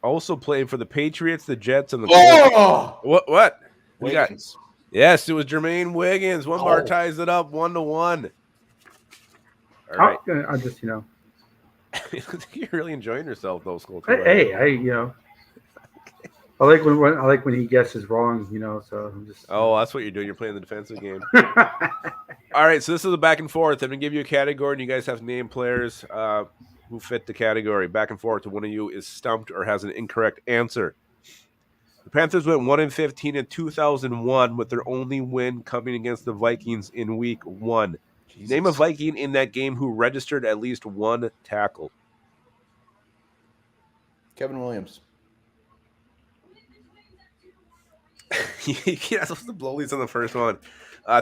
Also played for the Patriots, the Jets, and the Oh! What? We got. Wiggins. Yes, it was Jermaine Wiggins. One bar Oh. ties it up 1-1. All right. I just, You're really enjoying yourself, though, Skull. hey, I like when he guesses wrong, so I'm just. Oh, that's what you're doing. You're playing the defensive game. All right, so this is a back and forth. I'm going to give you a category, and you guys have to name players who fit the category. Back and forth. One of you is stumped or has an incorrect answer. The Panthers went 1-15 in 2001 with their only win coming against the Vikings in Week 1. Jesus. Name a Viking in that game who registered at least one tackle. Kevin Williams. You're supposed to blow these on the first one.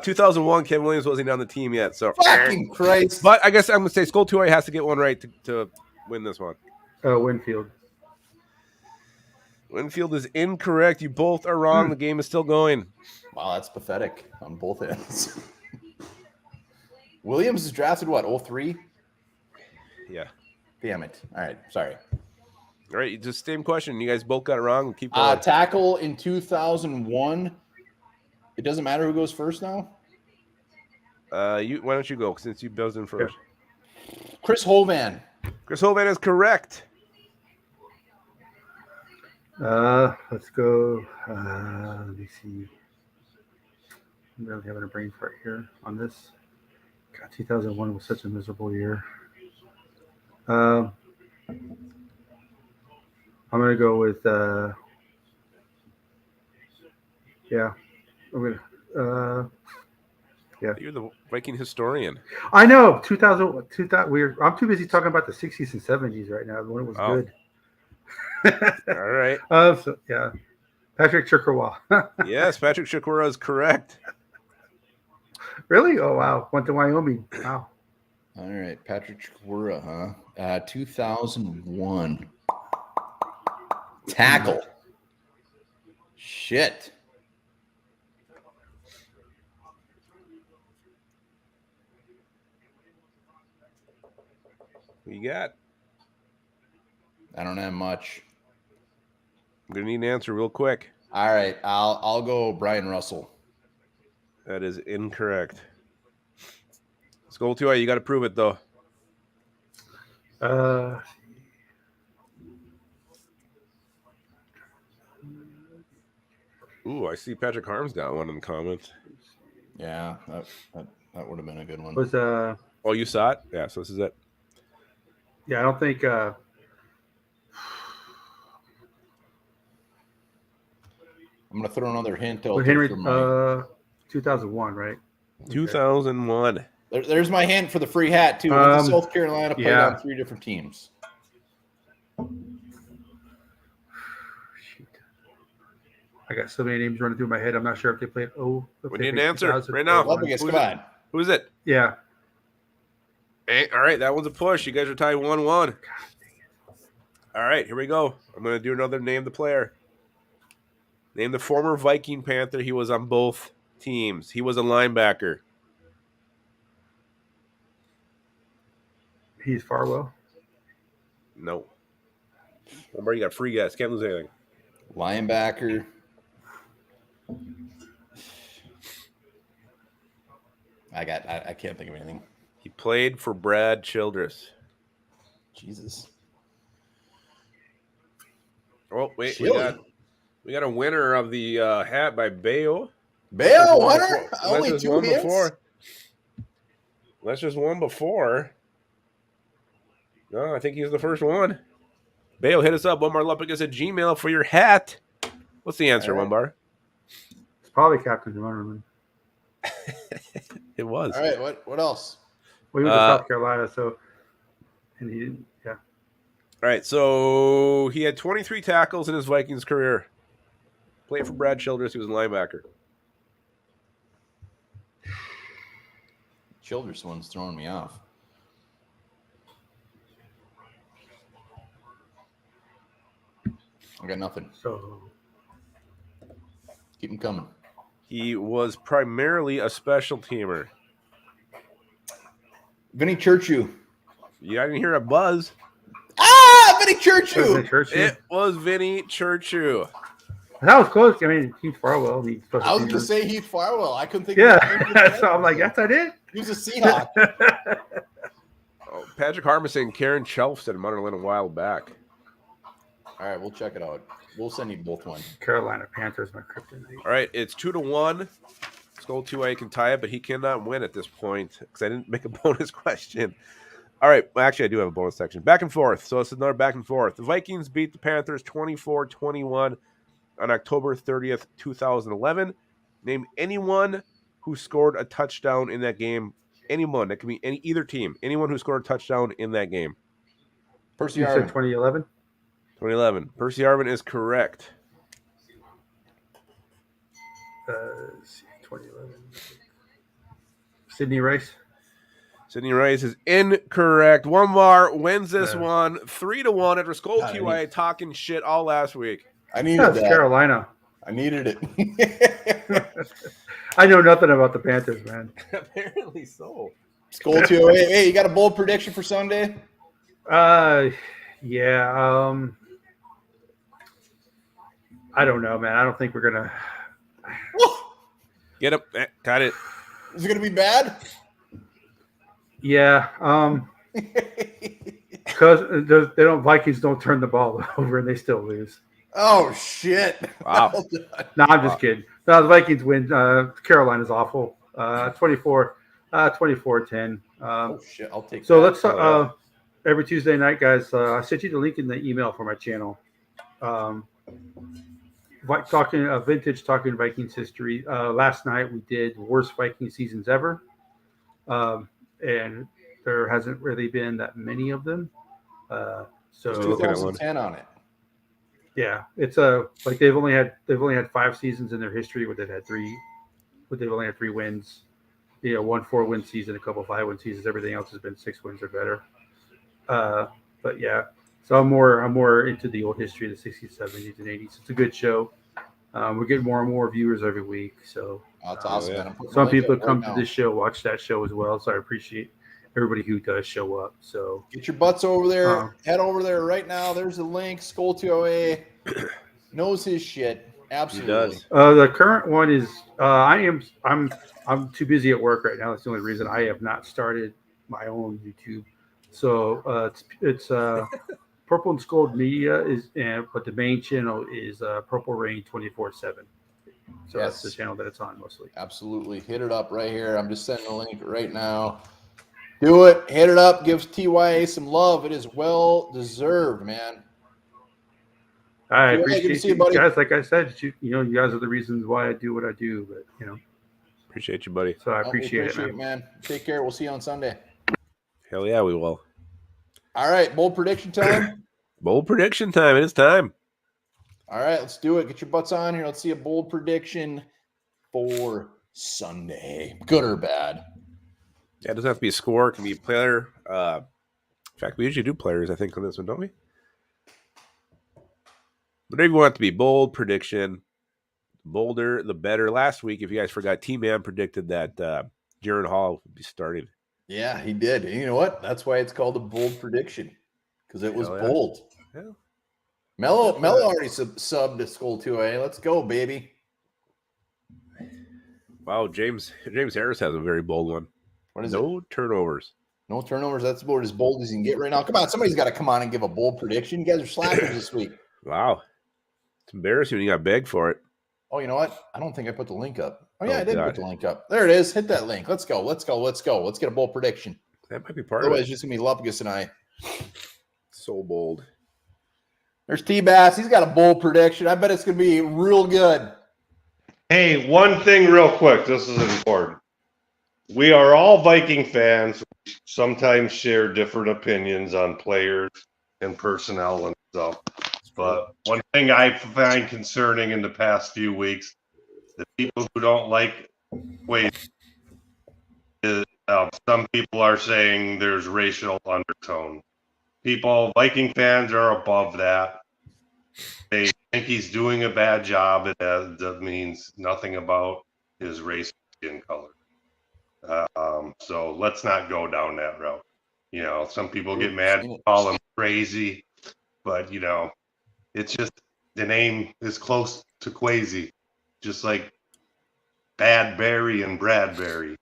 2001, Kevin Williams wasn't on the team yet. So, Fucking Christ. but I guess I'm going to say Skull 2A has to get one right to win this one. Winfield. Winfield is incorrect. You both are wrong. The game is still going. Wow, that's pathetic on both ends. Williams is drafted, what, 03? Yeah. Damn it. All right, sorry. All right, just same question. You guys both got it wrong. Keep going. Tackle in 2001. It doesn't matter who goes first now? Why don't you go since you buzzed in first? Chris Hovan. Chris Hovan is correct. Let's go. Let me see. I'm really having a brain fart here on this. God, 2001 was such a miserable year. I'm gonna go with You're the Viking historian. I know 2000. I'm too busy talking about the 60s and 70s right now when it was good. All right. Patrick Chukwu. Yes, Patrick Shakur is correct. Really? Oh wow, went to Wyoming. Wow. All right, Patrick Chikora, huh? 2001. Tackle. Shit. What you got? I don't have much. I'm gonna need an answer real quick. All right, I'll go Brian Russell. That is incorrect. Skull 2, you got to prove it though. Ooh, I see Patrick Harms got one in the comments. Yeah, that would have been a good one. Was Oh, you saw it? Yeah, so this is it. yeah, I don't think I'm gonna throw another hint out Henry there for my 2001, right? 2001. there's my hint for the free hat too. Went to South Carolina, played yeah. on 3 different teams. Shoot. I got so many names running through my head. I'm not sure if they played. We need an answer right now. Levigus, come on. Who's it? Yeah. Hey, all right, that one's a push. You guys are tied 1-1. All right, here we go. I'm going to do another name the player. Name the former Viking Panther. He was on both teams. He was a linebacker. He's Farwell. No. Remember, you got free guess. Can't lose anything. Linebacker. I can't think of anything. He played for Brad Childress. Jesus. Oh, wait. Chili. We got a winner of the hat by Bayo. Bayo, Hunter? Only 2 hits? That's just one before. No, I think he's the first one. Bayo, hit us up. One more Lupicus at Gmail for your hat. What's the answer, All right. One Bar? It's probably Captain Zimmerman. It was. All right, what else? We went to South Carolina, so and he didn't. Yeah. All right, so he had 23 tackles in his Vikings career. Played for Brad Childress. He was a linebacker. Childress one's throwing me off. I got nothing. So Keep them coming. He was primarily a special teamer. Vinny Churchu. Yeah, I didn't hear a buzz. Vinny Churchu. It was Vinny Churchu. that was close. I mean, Heath Farwell. I was going to say Heath Farwell. I couldn't think Yeah. of his So I'm like, that's not it. He was a Seahawk. Oh, Patrick Harmon saying Karen Chelf said Munderland a while back. All right, we'll check it out. We'll send you both one. Carolina Panthers, my kryptonite. All right, it's 2-1. Skull 2A can tie it, but he cannot win at this point because I didn't make a bonus question. All right, well, actually, I do have a bonus section. Back and forth. So it's another back and forth. The Vikings beat the Panthers 24-21 on October 30th, 2011. Name anyone who scored a touchdown in that game. Anyone. That can be either team. Anyone who scored a touchdown in that game. Percy You said Harvin. 2011? 2011. Percy Harvin is correct. 2011. Sidney Rice. Sidney Rice is incorrect. One bar wins this one 3-1 after Skull QI talking shit all last week. I needed That's that. Carolina. I needed it. I know nothing about the Panthers, man. Apparently so. Skull 208. Hey, you got a bold prediction for Sunday? Yeah. I don't know, man. I don't think we're gonna. Get up. Got it. Is it going to be bad? Yeah. Because Vikings don't turn the ball over and they still lose. Oh, shit. Wow. Well done. No, I'm just kidding. No, the Vikings win. Carolina's awful. 24-10. Oh, shit. I'll take So that. let's every Tuesday night, guys. I sent you the link in the email for my channel. Talking vintage, talking Vikings history. Last night we did worst Viking seasons ever, and there hasn't really been that many of them. So 2010 on it. Yeah, it's like they've only had 5 seasons in their history where they've had 3, but they've only had 3 wins. You know, 1 4-win season, a couple 5-win seasons. Everything else has been 6 wins or better. But yeah, so I'm more into the old history of the 60s, 70s, and 80s. It's a good show. We're getting more and more viewers every week. So That's awesome, man. I'm putting the some link people up come right to now. this show, watch that show as well. So I appreciate everybody who does show up. So Get your butts over there. Head over there right now. There's the link. Skull 2OA knows his shit. Absolutely. does. The current one is I'm too busy at work right now. That's the only reason I have not started my own YouTube. So it's Purple and Scold Media but the main channel is Purple Rain 24/7. So that's the channel that it's on mostly. Absolutely. Hit it up right here. I'm just sending the link right now. Do it. Hit it up. Give TYA some love. It is well deserved, man. I appreciate you guys. Like I said, you guys are the reasons why I do what I do. But appreciate you, buddy. So I appreciate it, man. Take care. We'll see you on Sunday. Hell yeah, we will. All right, bold prediction time. Bold prediction time. It is time. All right, let's do it. Get your butts on here. Let's see a bold prediction for Sunday. Good or bad? Yeah, it doesn't have to be a score. It can be a player. In fact, we usually do players, I think, on this one, don't we? Whatever you want it to be. Bold prediction. Bolder, the better. Last week, if you guys forgot, T-Man predicted that Jaron Hall would be starting. Yeah, he did. And you know what? That's why it's called a bold prediction, because it was bold. Yeah. Mello already subbed to Skull 2A. Let's go, baby. Wow, James Harris has a very bold one. What is No turnovers. No turnovers. That's about as bold as you can get right now. Come on, somebody's got to come on and give a bold prediction. You guys are slackers this week. Wow. It's embarrassing when you got begged for it. Oh, you know what? I don't think I put the link up. Oh, yeah, I did put the link up. There it is. Hit that link. Let's go. Let's get a bold prediction. That might be part of it. Otherwise, it's just going to be Lupkus and I. So bold. There's T-Bass. He's got a bold prediction. I bet it's going to be real good. Hey, one thing real quick. This is important. We are all Viking fans. We sometimes share different opinions on players and personnel and stuff. But one thing I find concerning in the past few weeks, the people who don't like Quaid, some people are saying there's racial undertone. Viking fans are above that. They think he's doing a bad job. That means nothing about his race or skin color. So let's not go down that route. Some people get mad and call him crazy, but it's just the name is close to Quasi, just like Badberry and Bradbury.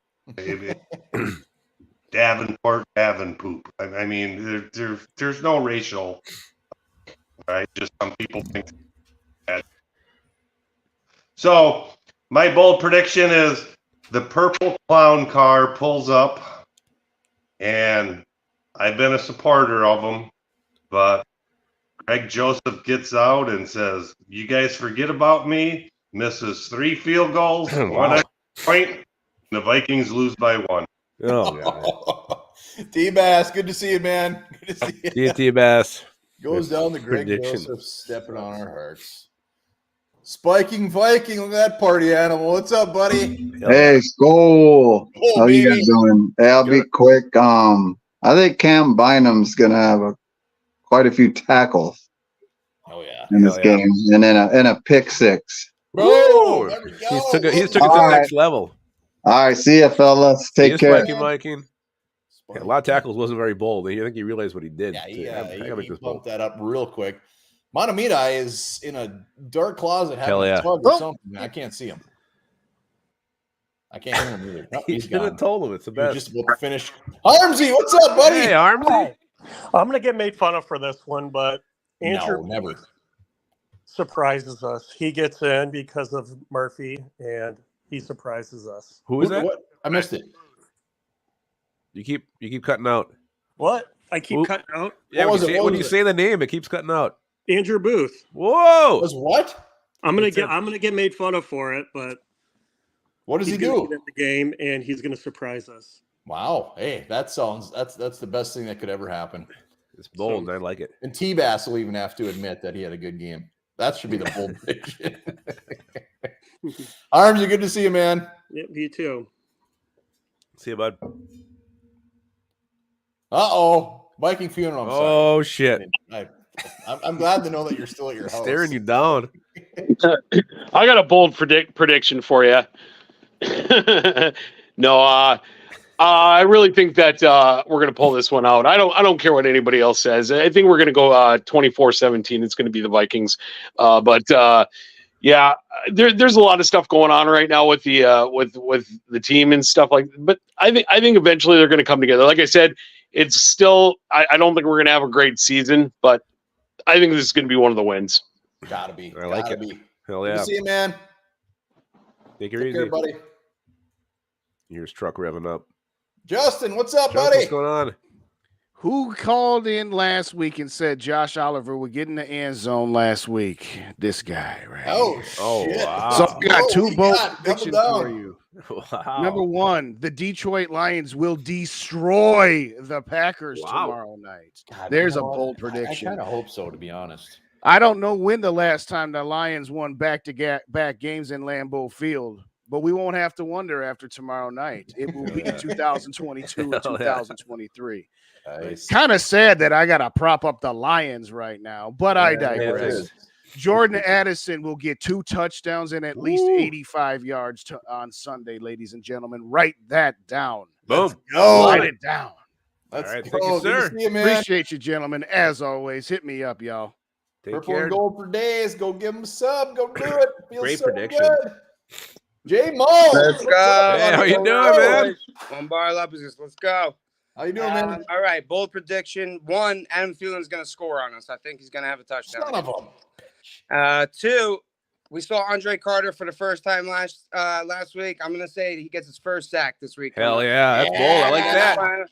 Davenport, Davenpoop. I mean, there's no racial, right? Just some people think that. So my bold prediction is the purple clown car pulls up, and I've been a supporter of them, but Greg Joseph gets out and says, "You guys forget about me." Misses 3 field goals, Wow. 1 point, and the Vikings lose by 1. Oh, God. T-Bass, good to see you, man. Good to see you. See you, T-Bass. Goes down to Greg Joseph stepping on our hearts. Spiking Viking, look at that party animal. What's up, buddy? Hey, Skull. How you guys doing? Hey, I'll be quick. I think Cam Bynum's gonna have quite a few tackles. Oh yeah, in this game, and then a pick 6. Bro, there we go. He's took it to the next level. All right, see ya, fellas. Take care. Viking. Yeah, a lot of tackles wasn't very bold. I think he realized what he did. Yeah, he bumped that up real quick. Monamita is in a dark closet having a tug or something. I can't see him. I can't hear him either. He should have told him it's the best. He's just about to finish. Armsy, what's up, buddy? Hey, Armsy. Hi. I'm going to get made fun of for this one, but Andrew never surprises us. He gets in because of Murphy, and he surprises us. Who is that? What? I missed it. You keep cutting out. What? I keep cutting out? Yeah, when you say the name, it keeps cutting out. Andrew Booth. Whoa! Was what? I'm gonna get made fun of for it, but what does he do? Get in the game, and he's gonna surprise us. Wow! Hey, that's the best thing that could ever happen. It's bold. I like it. And T-Bass will even have to admit that he had a good game. That should be the bold prediction. Arms, you good to see you, man. Yep, you too. See you, bud. Uh-oh. Viking funeral. I'm sorry. Oh, shit. I'm glad to know that you're still at your house. Staring you down. I got a bold prediction for you. No, I really think that we're going to pull this one out. I don't care what anybody else says. I think we're going to go 24-17. It's going to be the Vikings. Yeah, there's a lot of stuff going on right now with the team and stuff like. But I think eventually they're going to come together. Like I said, it's still. I don't think we're going to have a great season, but I think this is going to be one of the wins. Gotta be. I like it. Be. Hell Good yeah. to see you, man. Take her Take easy. care, buddy. Here's truck revving up. Justin, what's up, Justin, buddy? what's going on? Who called in last week and said Josh Oliver would get in the end zone last week? This guy, right? Oh, Oh, shit. wow. So I got two we bold got predictions double for down. you. Wow. Number one, the Detroit Lions will destroy the Packers Wow. tomorrow night. God, There's you a know what? bold I prediction. kind of hope so, to be honest. I don't know when the last time the Lions won back-to-back games in Lambeau Field, but we won't have to wonder after tomorrow night. It will be 2022 and Hell yeah. 2023. Nice. Kind of sad that I got to prop up the Lions right now, but I Yeah, it digress. is. Jordan Addison will get 2 touchdowns and at least 85 yards on Sunday, ladies and gentlemen. Write that down. Boom. Go. Write it down. Let's All right, go. thank you, Good to sir. see you, man. Appreciate you, gentlemen. As always, hit me up, y'all. Take Purple care. and gold for days. Go give him a sub. Go do it. Feels Great so prediction. good. Jay Mull. Let's go. Hey, how you doing, man? One bar Lepus, let's go. How you doing, man? All right, bold prediction. 1, Adam Thielen's going to score on us. I think he's going to have a touchdown. Son of a. 2, we saw Andre Carter for the first time last week. I'm going to say he gets his first sack this week. Hell yeah. That's bold. I like that.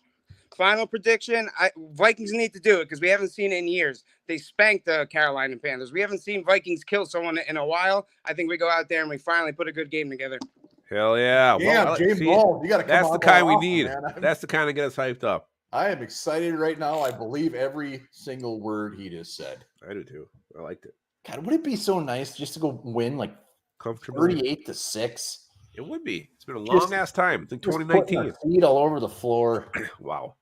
Final prediction. Vikings need to do it because we haven't seen it in years. They spanked the Carolina Panthers. We haven't seen Vikings kill someone in a while. I think we go out there and we finally put a good game together. Hell yeah. Damn, Well, Jay see, Mull. You got to come that's on the kind we offer, need. man. That's the kind that get us hyped up. I am excited right now. I believe every single word he just said. I do too. I liked it. God, would it be so nice just to go win like Comfortably. 38-6? It would be. It's been a Just- long ass time. Since Just putting 2019. our feet all over the floor. Wow.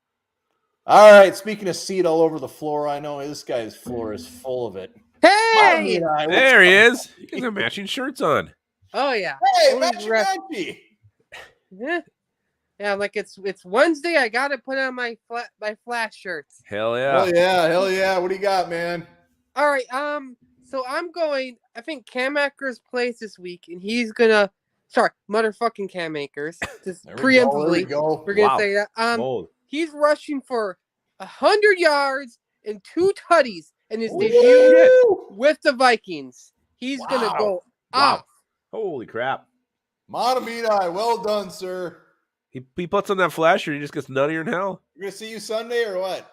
All right, speaking of seat all over the floor, I know this guy's floor is full of it. Hey! There he is. You guys have matching shirts on. Oh yeah. Hey, Always Matchy rep- Matchy. Yeah. Yeah, like it's Wednesday. I gotta put on my flash shirts. Hell yeah. Hell yeah, hell yeah. What do you got, man? All right. So I'm going. I think Cam Akers plays this week, and he's gonna. Sorry, motherfucking Cam Akers. Just There we go, there we preemptively, go. we're gonna Wow. say that. Bold. He's rushing for 100 yards and 2 tutties in his Woo! debut with the Vikings. He's gonna Wow. go Wow. off. Holy crap. Montemita, well done, sir. He puts on that flasher. He just gets nuttier in hell. We're gonna see you Sunday or what?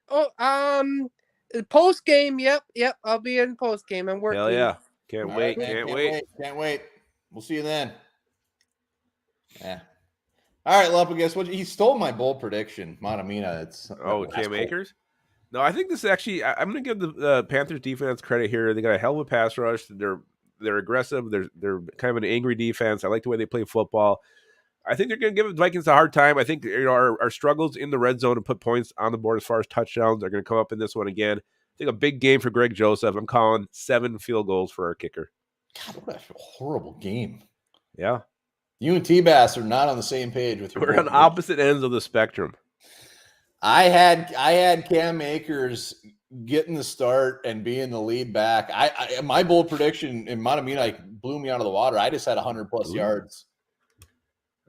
Oh, post game. Yep. I'll be in post game. I'm working. Hell yeah. Can't All wait. right, man, Can't wait. Can't wait. We'll see you then. Yeah. All right, Lupagus. He stole my bold prediction, Montemita. It's Cam Akers? No, I think this is actually. I'm going to give the Panthers defense credit here. They got a hell of a pass rush. They're aggressive. They're kind of an angry defense. I like the way they play football. I think they're going to give the Vikings a hard time. I think our struggles in the red zone to put points on the board as far as touchdowns are going to come up in this one again. I think a big game for Greg Joseph. I'm calling 7 field goals for our kicker. God, what a horrible game. Yeah. You and T-Bass are not on the same page with your We're bold on opposite ends of the spectrum. I had Cam Akers getting the start and being the lead back. My bold prediction in Montemita blew me out of the water. I just had 100+ Ooh. yards.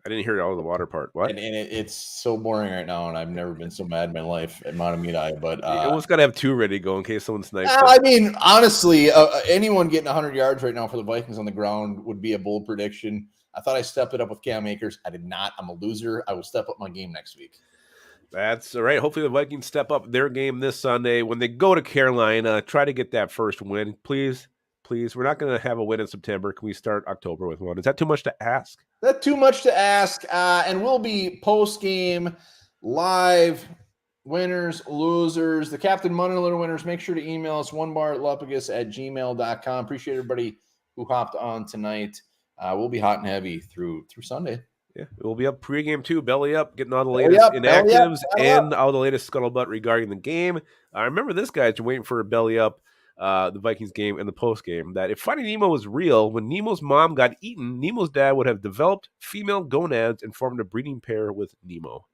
I didn't hear all of the water part. What? And it's so boring right now, and I've never been so mad in my life at Montemita. But You almost got to have 2 ready to go in case someone snipes I it. mean, honestly, anyone getting 100 yards right now for the Vikings on the ground would be a bold prediction. I thought I stepped it up with Cam Akers. I did not. I'm a loser. I will step up my game next week. That's all right. Hopefully the Vikings step up their game this Sunday. When they go to Carolina, try to get that first win. Please. We're not going to have a win in September. Can we start October with one? Is that too much to ask? That's too much to ask. And we'll be post-game live winners, losers, the Captain Money Letter winners. Make sure to email us onebarlupagus@gmail.com. Appreciate everybody who hopped on tonight. We'll be hot and heavy through Sunday. Yeah, we'll be up pregame too, belly up, getting all the Belly latest up, belly up, inactives belly and all the latest scuttlebutt regarding the game. I remember this guy's been waiting for a belly up, the Vikings game and the post game. That if Finding Nemo was real, when Nemo's mom got eaten, Nemo's dad would have developed female gonads and formed a breeding pair with Nemo.